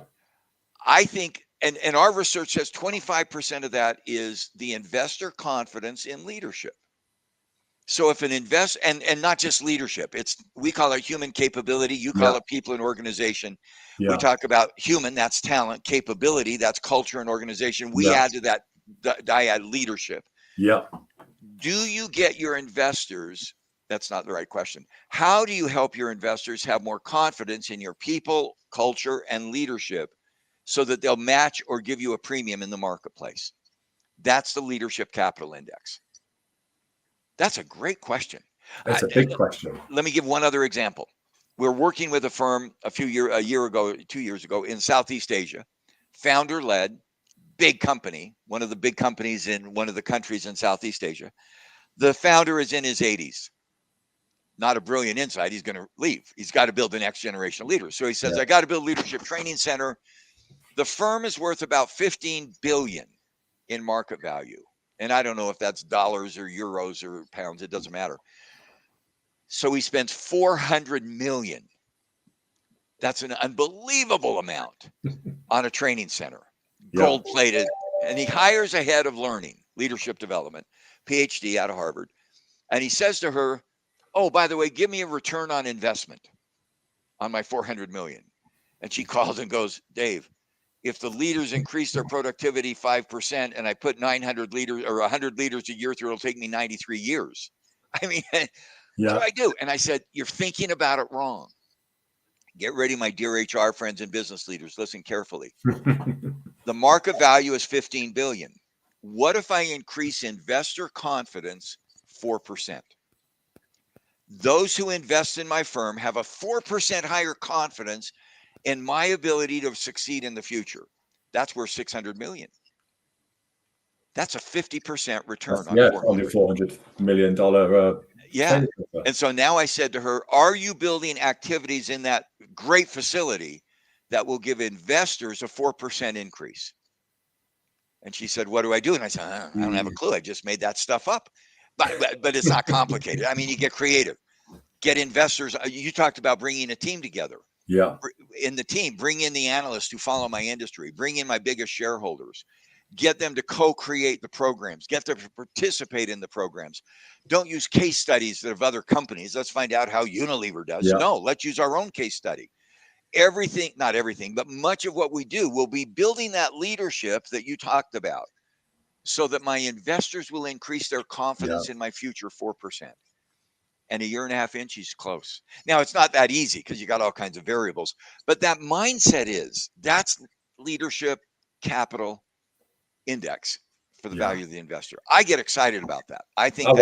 I think, and our research says 25% of that is the investor confidence in leadership. So if an and not just leadership, we call it human capability. You call it people and organization. Yeah. We talk about human, that's talent, capability, that's culture and organization. We add to that dyad leadership. Yeah. Do you get your investors? That's not the right question. How do you help your investors have more confidence in your people, culture, and leadership so that they'll match or give you a premium in the marketplace? That's the leadership capital index. That's a great question. It's a big question. Let me give one other example. We're working with a firm a year ago, 2 years ago in Southeast Asia, founder-led, big company, one of the big companies in one of the countries in Southeast Asia. The founder is in his 80s. Not a brilliant insight. He's going to leave. He's got to build the next generation of leaders. So he says, I got to build a leadership training center. The firm is worth about 15 billion in market value. And I don't know if that's dollars or euros or pounds. It doesn't matter. So he spends 400 million. That's an unbelievable amount on a training center. gold plated, and he hires a head of learning, leadership development, PhD out of Harvard. And he says to her, oh, by the way, give me a return on investment on my 400 million. And she calls and goes, Dave, if the leaders increase their productivity 5% and I put 900 leaders or 100 leaders a year through, it'll take me 93 years. I mean, what do I do? And I said, you're thinking about it wrong. Get ready, my dear HR friends and business leaders. Listen carefully. The market value is 15 billion. What if I increase investor confidence 4%? Those who invest in my firm have a 4% higher confidence in my ability to succeed in the future. That's worth 600 million. That's a 50% return on $400 million. Yeah. And so now I said to her, are you building activities in that great facility that will give investors a 4% increase? And she said, what do I do? And I said, I don't have a clue. I just made that stuff up. But it's not complicated. I mean, you get creative, get investors. You talked about bringing a team together. Yeah. In the team, bring in the analysts who follow my industry, bring in my biggest shareholders, get them to co-create the programs, get them to participate in the programs. Don't use case studies of other companies. Let's find out how Unilever does. Yeah. No, let's use our own case study. Everything, not everything, but much of what we do will be building that leadership that you talked about so that my investors will increase their confidence in my future 4%. And a year and a half in, she's close. Now, it's not that easy because you got all kinds of variables, but that mindset that's leadership capital index for the value of the investor. I get excited about that. I think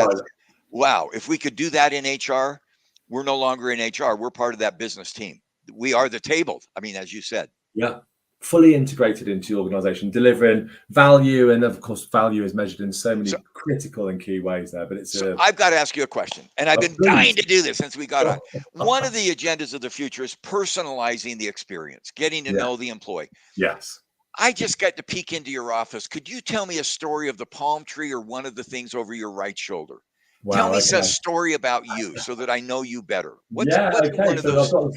wow, if we could do that in HR, we're no longer in HR. We're part of that business team. We are the table. I mean, as you said. Yeah. Fully integrated into your organization, delivering value. And of course, value is measured in so many critical and key ways there. But I've got to ask you a question. And I've been dying to do this since we got on. One of the agendas of the future is personalizing the experience, getting to know the employee. Yes. I just got to peek into your office. Could you tell me a story of the palm tree or one of the things over your right shoulder? Wow, tell me a story about you so that I know you better. One So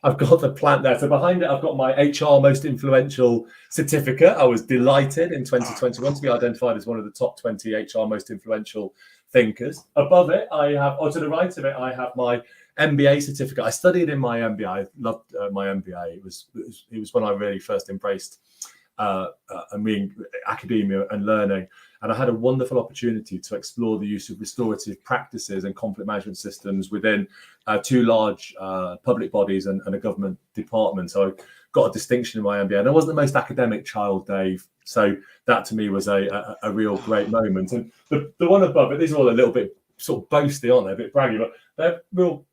I've got the plant there. So behind it, I've got my HR Most Influential certificate. I was delighted in 2021 to be identified as one of the top 20 HR Most Influential thinkers. Above it, I have, or to the right of it, I have my MBA certificate. I studied in my MBA. I loved my MBA. It was when I really first embraced academia and learning. And I had a wonderful opportunity to explore the use of restorative practices and conflict management systems within two large public bodies and a government department. So I got a distinction in my MBA. And I wasn't the most academic child, Dave. So that to me was a real great moment. And the one above it, these are all a little bit sort of boasty, aren't they? A bit braggy, but they're real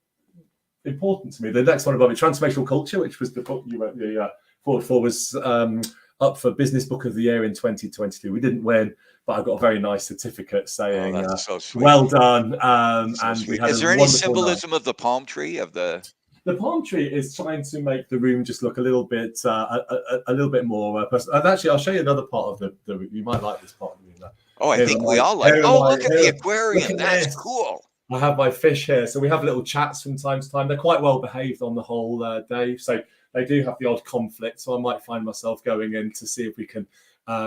important to me. The next one above it, Transformational Culture, which was the book you wrote the forward for, was up for Business Book of the Year in 2022. We didn't win, but I got a very nice certificate saying, so sweet. Well done. We had is there any symbolism of the palm tree of the? The palm tree is trying to make the room just look a little bit more personal. And actually, I'll show you another part of the you might like this part of the room. I think we all like. Look at the aquarium. That's cool. I have my fish here. So we have little chats from time to time. They're quite well behaved on the whole, Dave. So they do have the odd conflict. So I might find myself going in to see if we can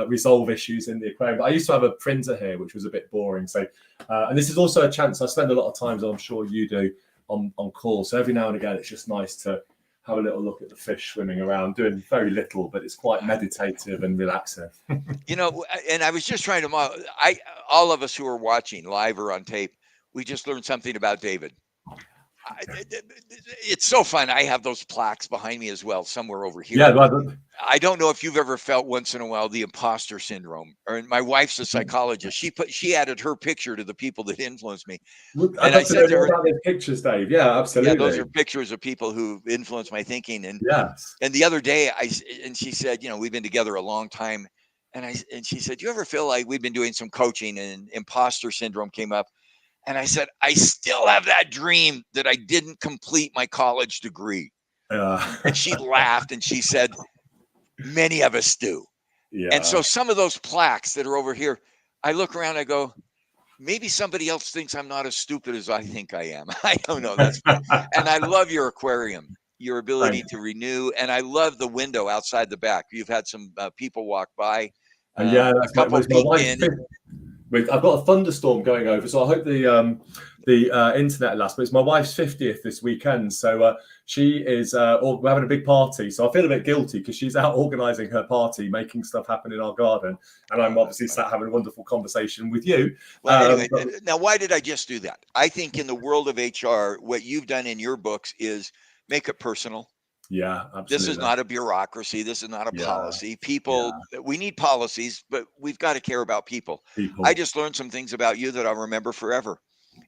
resolve issues in the aquarium. But I used to have a printer here, which was a bit boring. So, and this is also a chance. I spend a lot of time, as I'm sure you do, on call. So every now and again, it's just nice to have a little look at the fish swimming around, doing very little, but it's quite meditative and relaxing. And I was just trying to, all of us who are watching live or on tape, we just learned something about David. It's so fun. I have those plaques behind me as well, somewhere over here. Yeah, I don't know if you've ever felt once in a while the imposter syndrome. Or my wife's a psychologist. She added her picture to the people that influenced me. And I said to her, about those pictures, Dave. Yeah, absolutely. Yeah, those are pictures of people who influenced my thinking. And and the other day, she said, we've been together a long time, and she said, you ever feel like we've been doing some coaching and imposter syndrome came up? And I said, I still have that dream that I didn't complete my college degree. And she laughed and she said, many of us do. Yeah. And so some of those plaques that are over here, I look around, I go, maybe somebody else thinks I'm not as stupid as I think I am. I don't know. That's and I love your aquarium. your ability Thank to renew. And I love the window outside the back. You've had some people walk by. And yeah, A couple my peeked wife's in. I've got a thunderstorm going over, so I hope the internet lasts. But it's my wife's 50th this weekend, so she is we're having a big party. So I feel a bit guilty because she's out organising her party, making stuff happen in our garden, and I'm obviously sat having a wonderful conversation with you. Well, anyway, now why did I just do that? I think in the world of HR, what you've done in your books is make it personal. Yeah, absolutely. This is not a bureaucracy. This is not a policy. People, we need policies, but we've got to care about people. I just learned some things about you that I'll remember forever.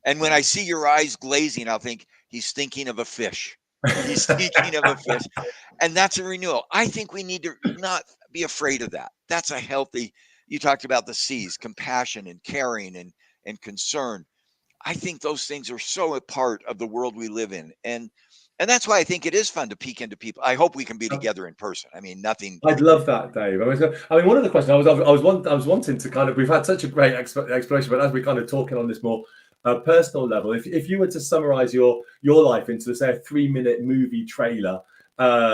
And when I see your eyes glazing, I'll think he's thinking of a fish. He's thinking of a fish. And that's a renewal. I think we need to not be afraid of that. That's a healthy, you talked about the C's, compassion and caring and concern. I think those things are so a part of the world we live in. And that's why I think it is fun to peek into people. I hope we can be together in person. I mean, nothing. I'd love that, Dave. I mean, one of the questions I was wanting to kind of, we've had such a great exploration, but as we're kind of talking on this more personal level, if you were to summarize your life into, say, a 3-minute movie trailer, what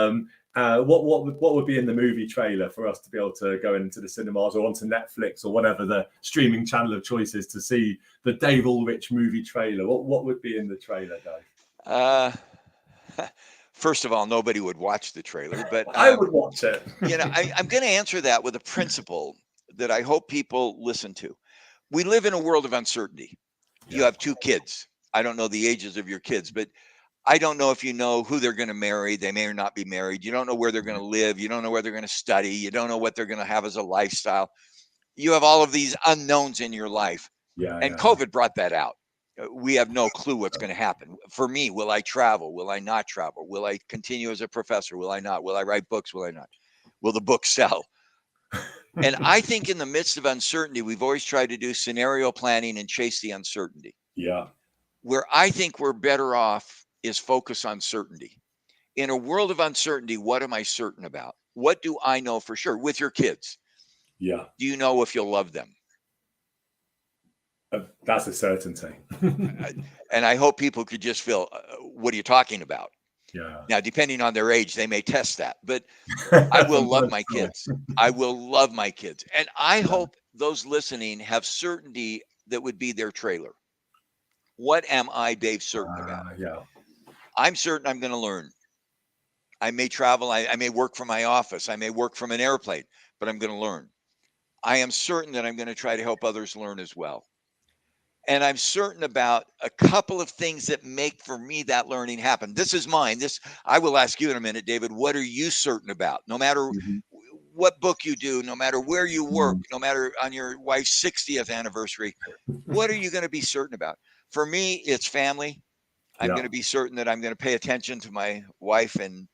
would be in the movie trailer for us to be able to go into the cinemas or onto Netflix or whatever the streaming channel of choice is to see the Dave Ulrich movie trailer? What would be in the trailer, Dave? First of all, nobody would watch the trailer, but I would watch it. I'm going to answer that with a principle that I hope people listen to. We live in a world of uncertainty. You have 2 kids. I don't know the ages of your kids, but I don't know if you know who they're going to marry. They may or not be married. You don't know where they're going to live. You don't know where they're going to study. You don't know what they're going to have as a lifestyle. You have all of these unknowns in your life. And COVID brought that out. We have no clue what's going to happen. For me, will I travel? Will I not travel? Will I continue as a professor? Will I not? Will I write books? Will I not? Will the book sell? And I think in the midst of uncertainty, we've always tried to do scenario planning and chase the uncertainty. Yeah. Where I think we're better off is focus on certainty. In a world of uncertainty, what am I certain about? What do I know for sure? With your kids, do you know if you'll love them? That's a certainty. And I hope people could just feel, what are you talking about? Yeah. Now, depending on their age, they may test that, but I will love my kids. I will love my kids. And I hope those listening have certainty that would be their trailer. What am I, Dave, certain about? I'm certain I'm going to learn. I may travel. I may work from my office. I may work from an airplane, but I'm going to learn. I am certain that I'm going to try to help others learn as well. And I'm certain about a couple of things that make for me that learning happen. This is mine. I will ask you in a minute, David, what are you certain about? No matter what book you do, no matter where you work, no matter on your wife's 60th anniversary, what are you going to be certain about? For me, it's family. I'm going to be certain that I'm going to pay attention to my wife and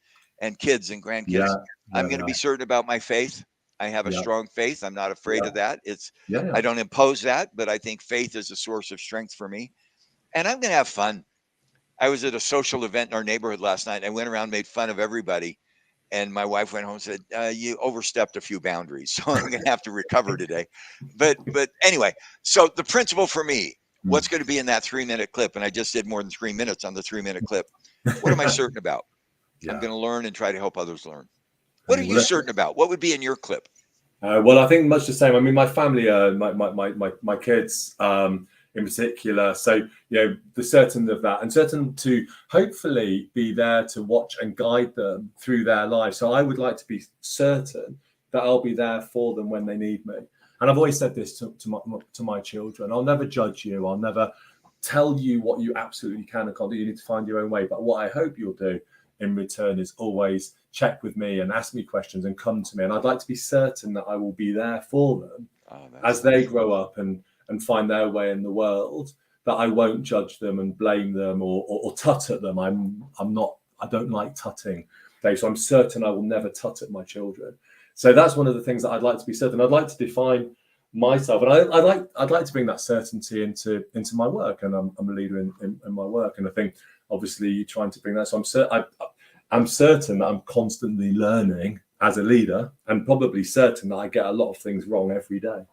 kids and grandkids. I'm going to be certain about my faith. I have a strong faith. I'm not afraid of that. I don't impose that, but I think faith is a source of strength for me. And I'm going to have fun. I was at a social event in our neighborhood last night. I went around, made fun of everybody. And my wife went home and said, you overstepped a few boundaries. So I'm going to have to recover today. But anyway, so the principle for me, what's going to be in that 3-minute clip? And I just did more than 3 minutes on the 3-minute clip. What am I certain about? I'm going to learn and try to help others learn. What are you certain about? What would be in your clip? Well, I think much the same. I mean, my family, my kids in particular. So, the certain of that and certain to hopefully be there to watch and guide them through their lives. So I would like to be certain that I'll be there for them when they need me. And I've always said this to my children. I'll never judge you. I'll never tell you what you absolutely can and can't do. You need to find your own way. But what I hope you'll do in return is always check with me and ask me questions and come to me. And I'd like to be certain that I will be there for them as they grow up and find their way in the world, that I won't judge them and blame them or tut at them. I don't like tutting, Dave. So I'm certain I will never tut at my children. So that's one of the things that I'd like to be certain. I'd like to define myself, and I'd like to bring that certainty into my work. And I'm a leader in my work, and I think obviously you're trying to bring that. So I'm certain that I'm constantly learning as a leader, and probably certain that I get a lot of things wrong every day.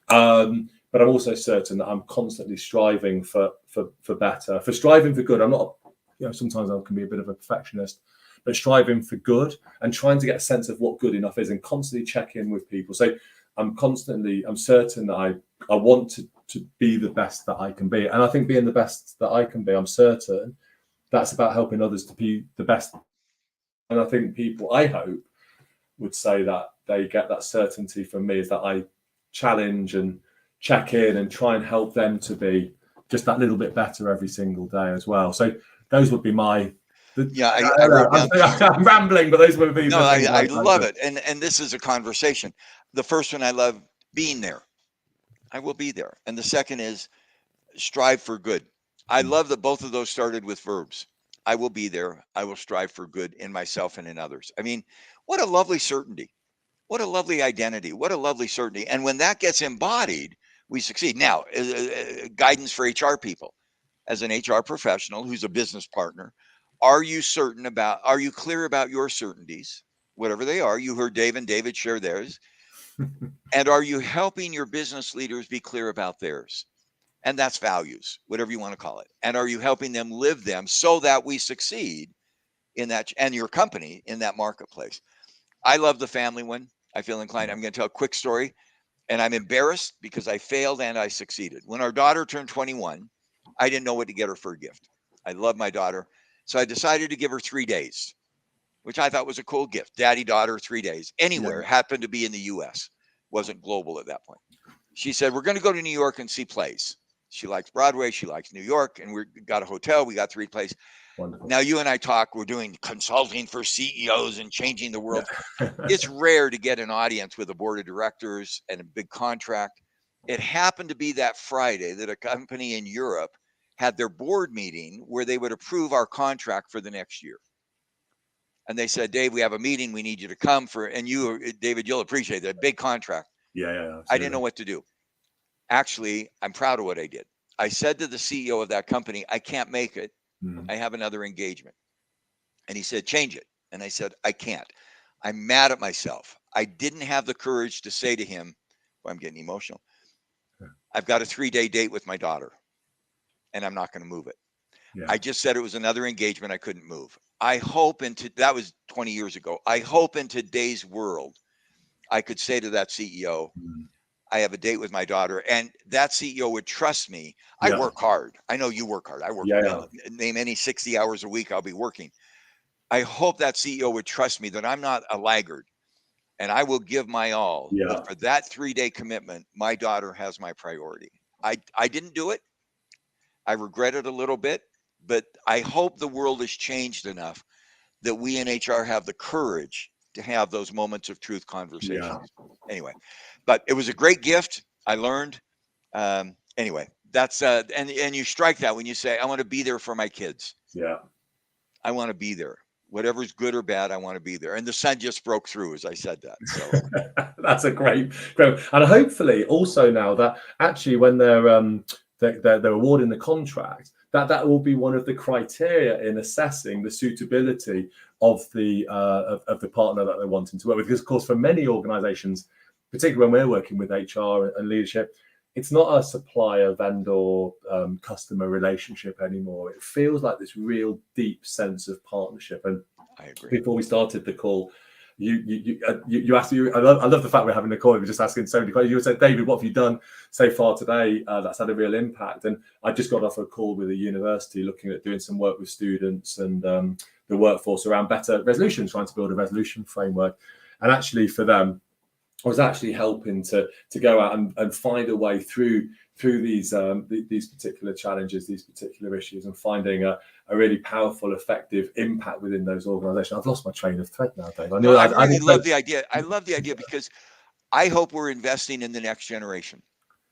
But I'm also certain that I'm constantly striving for better, for striving for good. I'm not, sometimes I can be a bit of a perfectionist, but striving for good and trying to get a sense of what good enough is and constantly check in with people. So I'm certain that I want to be the best that I can be. And I think being the best that I can be, I'm certain that's about helping others to be the best. And I think people, I hope, would say that they get that certainty from me, is that I challenge and check in and try and help them to be just that little bit better every single day as well. So those would be my... I wrote down. I'm rambling, but those would be... No, I love it. And this is a conversation. The first one, I love being there. I will be there. And the second is strive for good. I love that both of those started with verbs. I will be there. I will strive for good in myself and in others. I mean, what a lovely certainty. What a lovely identity. What a lovely certainty. And when that gets embodied, we succeed. Now, guidance for HR people. As an HR professional who's a business partner, are you clear about your certainties, whatever they are? You heard Dave and David share theirs. And are you helping your business leaders be clear about theirs? And that's values, whatever you want to call it. And are you helping them live them so that we succeed in that, and your company in that marketplace? I love the family one. I feel inclined. I'm going to tell a quick story, and I'm embarrassed because I failed and I succeeded. When our daughter turned 21, I didn't know what to get her for a gift. I love my daughter. So I decided to give her 3 days, which I thought was a cool gift. Daddy, daughter, 3 days, anywhere, happened to be in the US, wasn't global at that point. She said, we're going to go to New York and see plays. She likes Broadway. She likes New York. And we got a hotel. We got 3 plays. Wonderful. Now, you and I talk, we're doing consulting for CEOs and changing the world. It's rare to get an audience with a board of directors and a big contract. It happened to be that Friday that a company in Europe had their board meeting where they would approve our contract for the next year. And they said, Dave, we have a meeting. We need you to come for, and you, David, you'll appreciate that big contract. Yeah. I didn't know what to do. Actually, I'm proud of what I did. I said to the CEO of that company, I can't make it. I have another engagement. And he said, change it. And I said, I can't. I'm mad at myself. I didn't have the courage to say to him, well, I'm getting emotional. I've got a 3-day date with my daughter and I'm not going to move it. Yeah. I just said it was another engagement I couldn't move. I hope that was 20 years ago. I hope in today's world, I could say to that CEO, I have a date with my daughter, and that CEO would trust me. I work hard. I know you work hard. I work, name any 60 hours a week I'll be working. I hope that CEO would trust me that I'm not a laggard and I will give my all. But for that 3-day commitment, my daughter has my priority. I didn't do it. I regret it a little bit, but I hope the world has changed enough that we in HR have the courage to have those moments of truth conversations. Anyway, but it was a great gift. I learned. Anyway, that's and you strike that when you say, I want to be there for my kids. Yeah. I want to be there. Whatever's good or bad, I want to be there. And the sun just broke through as I said that. So that's a great. And hopefully also now that actually when they're awarding the contract, that will be one of the criteria in assessing the suitability of the partner that they're wanting to work with. Because of course, for many organizations, particularly when we're working with HR and leadership, it's not a supplier, vendor, customer relationship anymore. It feels like this real deep sense of partnership. And I agree. Before we started the call, you asked me. I love the fact we're having a call. We're just asking so many questions. You said, David, what have you done so far today that's had a real impact? And I just got off a call with a university looking at doing some work with students and the workforce around better resolution, trying to build a resolution framework. And actually, for them, I was actually helping to go out and find a way through these particular challenges, these particular issues, and finding a really powerful, effective impact within those organizations. I've lost my train of thread now, Dave. I really love the idea. I love the idea because I hope we're investing in the next generation.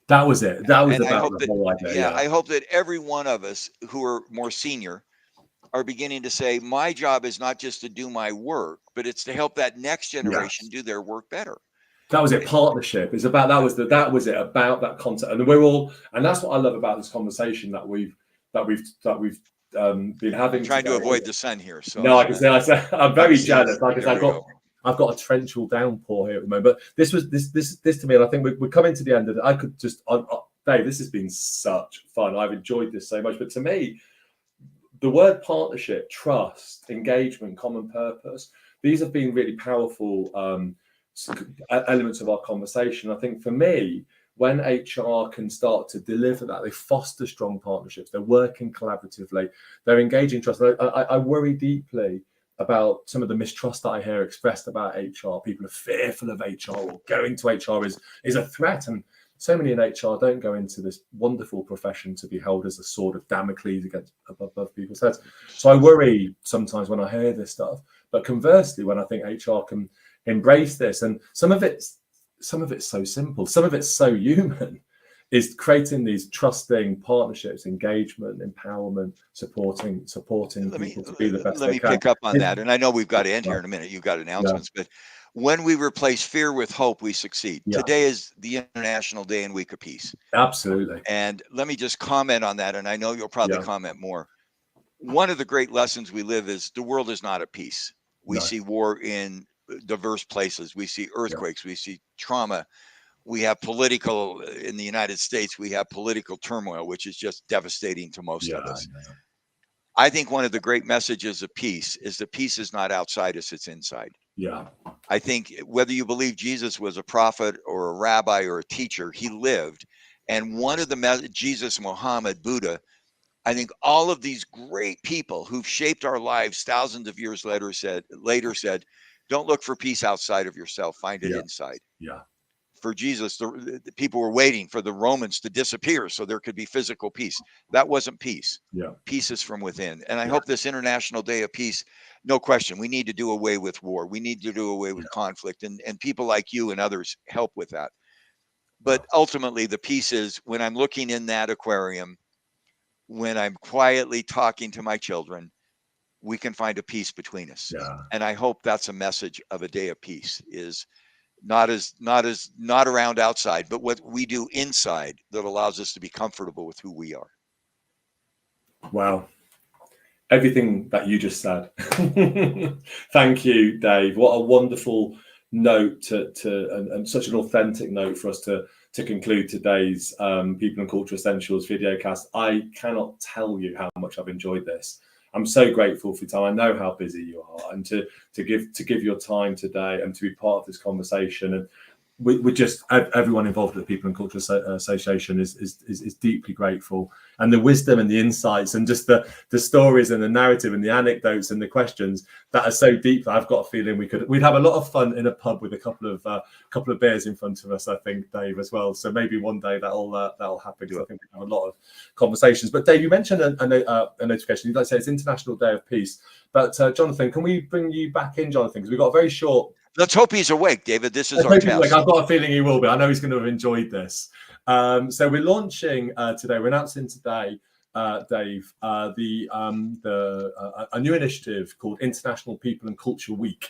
That was it. That was about the whole idea. Yeah, I hope that every one of us who are more senior are beginning to say, my job is not just to do my work, but it's to help that next generation do their work better. That was it. Partnership. It's about that was it about that concept, and we're all, and that's what I love about this conversation that we've been having. I'm trying to avoid the sun here, so no, I can say I'm very jealous. Like I said, I've got a torrential downpour here at the moment. But this to me, and I think we're coming to the end of it. I could just, Dave, this has been such fun. I've enjoyed this so much. But to me, the word partnership, trust, engagement, common purpose, these have been really powerful elements of our conversation. I think for me, when HR can start to deliver that, they foster strong partnerships, they're working collaboratively, they're engaging trust. I worry deeply about some of the mistrust that I hear expressed about HR. People are fearful of HR, or going to HR is a threat. And so many in HR don't go into this wonderful profession to be held as a sword of Damocles against above people's heads. So I worry sometimes when I hear this stuff. But conversely, when I think HR can embrace this, and some of it's so simple, some of it's so human, is creating these trusting partnerships, engagement, empowerment, supporting people to be the best let they me can. pick up on that. And I know we've got to end here in a minute. You've got announcements, but when we replace fear with hope, we succeed. Today is the International Day and Week of Peace. Absolutely. And let me just comment on that. And I know you'll probably comment more. One of the great lessons we live is the world is not at peace. We see war in diverse places. We see earthquakes. We see trauma. We have political, in the United States, we have political turmoil, which is just devastating to most of us. I think one of the great messages of peace is that peace is not outside us, it's inside. I think whether you believe Jesus was a prophet or a rabbi or a teacher, he lived. And one of the Jesus, Muhammad, Buddha, I think all of these great people who've shaped our lives thousands of years later said, don't look for peace outside of yourself, find it inside. For Jesus, the people were waiting for the Romans to disappear so there could be physical peace. That wasn't peace. Peace is from within. And I hope this International Day of Peace, no question, we need to do away with war. We need to do away with conflict. And people like you and others help with that. But ultimately, the peace is when I'm looking in that aquarium, when I'm quietly talking to my children, we can find a peace between us. And I hope that's a message of a day of peace, is not around outside, but what we do inside that allows us to be comfortable with who we are. Wow. Everything that you just said. Thank you, Dave. What a wonderful note and such an authentic note for us to conclude today's People and Culture Essentials videocast. I cannot tell you how much I've enjoyed this. I'm so grateful for your time. I know how busy you are, and to give your time today and to be part of this conversation. And we just, everyone involved at the People and Culture Association is deeply grateful, and the wisdom and the insights and just the stories and the narrative and the anecdotes and the questions that are so deep that I've got a feeling we'd have a lot of fun in a pub with a couple of beers in front of us, I think, Dave, as well. So maybe one day that'll happen, because I think we have a lot of conversations. But Dave, you mentioned a notification. You'd like to say it's International Day of Peace, but Jonathan, can we bring you back in, Jonathan? Because we've got a very short. Let's hope he's awake, David. This is our test. I've got a feeling he will be. I know he's going to have enjoyed this. So we're launching today. We're announcing today, Dave, a new initiative called International People and Culture Week.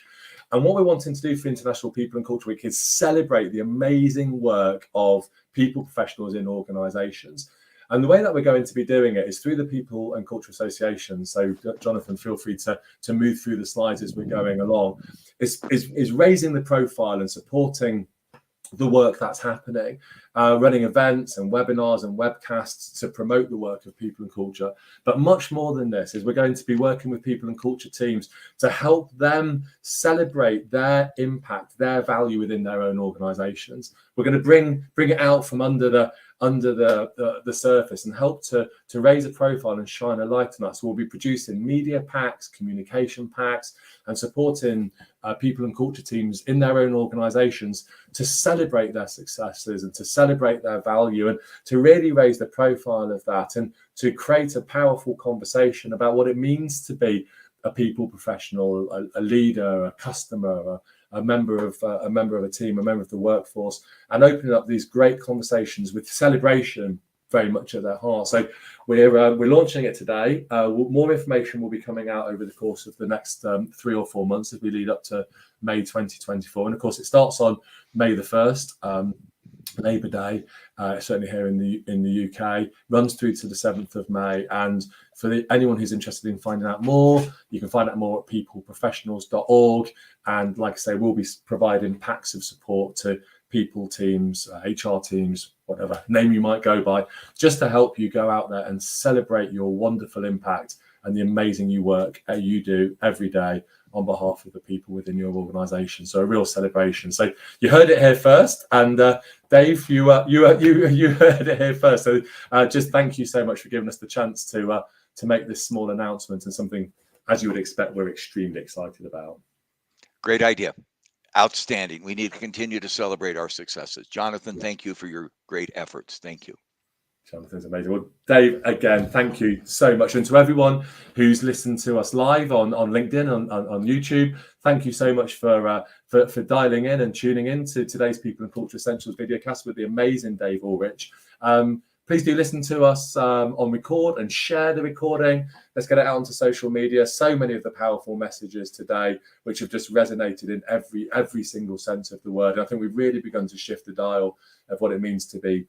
And what we're wanting to do for International People and Culture Week is celebrate the amazing work of people professionals in organisations. And the way that we're going to be doing it is through the People and Culture Association. So, Jonathan, feel free to move through the slides as we're going along. Is raising the profile and supporting the work that's happening, running events and webinars and webcasts to promote the work of people and culture. But much more than this is we're going to be working with people and culture teams to help them celebrate their impact, their value within their own organizations. We're going to bring it out from under the surface and help to raise a profile and shine a light on that. So we'll be producing media packs, communication packs, and supporting people and culture teams in their own organizations to celebrate their successes and to celebrate their value and to really raise the profile of that and to create a powerful conversation about what it means to be a people professional, a leader, a customer, a member of a team, a member of the workforce, and opening up these great conversations with celebration very much at their heart. So we're launching it today. More information will be coming out over the course of the next 3 or 4 months as we lead up to May 2024. And of course, it starts on May the 1st, Labour Day, certainly here in the UK, runs through to the 7th of May. And for anyone who's interested in finding out more, you can find out more at peopleprofessionals.org. And like I say, we'll be providing packs of support to people teams, HR teams, whatever name you might go by, just to help you go out there and celebrate your wonderful impact and the amazing work you do every day on behalf of the people within your organisation. So a real celebration. So you heard it here first, and Dave, you heard it here first. So just thank you so much for giving us the chance to make this small announcement, and something, as you would expect, we're extremely excited about. Great idea. Outstanding. We need to continue to celebrate our successes. Jonathan, thank you for your great efforts. Thank you. Jonathan's amazing. Well, Dave, again, thank you so much. And to everyone who's listened to us live on LinkedIn, on YouTube, thank you so much for dialing in and tuning in to today's People and Culture Essentials videocast with the amazing Dave Ulrich. Please do listen to us on record and share the recording. Let's get it out onto social media. So many of the powerful messages today, which have just resonated in every single sense of the word. And I think we've really begun to shift the dial of what it means to be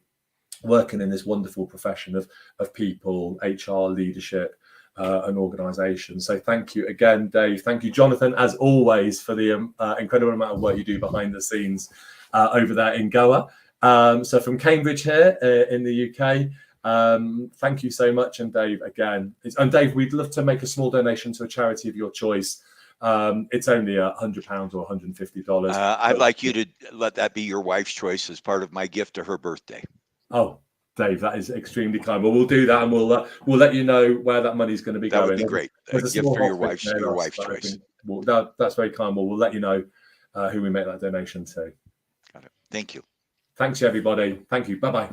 working in this wonderful profession of people, HR, leadership, and organisation. So thank you again, Dave. Thank you, Jonathan, as always, for the incredible amount of work you do behind the scenes over there in Goa. So from Cambridge here in the UK, thank you so much. And Dave, again, and Dave, we'd love to make a small donation to a charity of your choice. It's only £100 or $150. I'd like you to let that be your wife's choice as part of my gift to her birthday. Oh, Dave, that is extremely kind. Well, we'll do that, and we'll let you know where that money's going to be going. That would be great. A gift for your wife's choice. That's very kind. Well, we'll let you know who we make that donation to. Got it. Thank you. Thanks, everybody. Thank you. Bye-bye.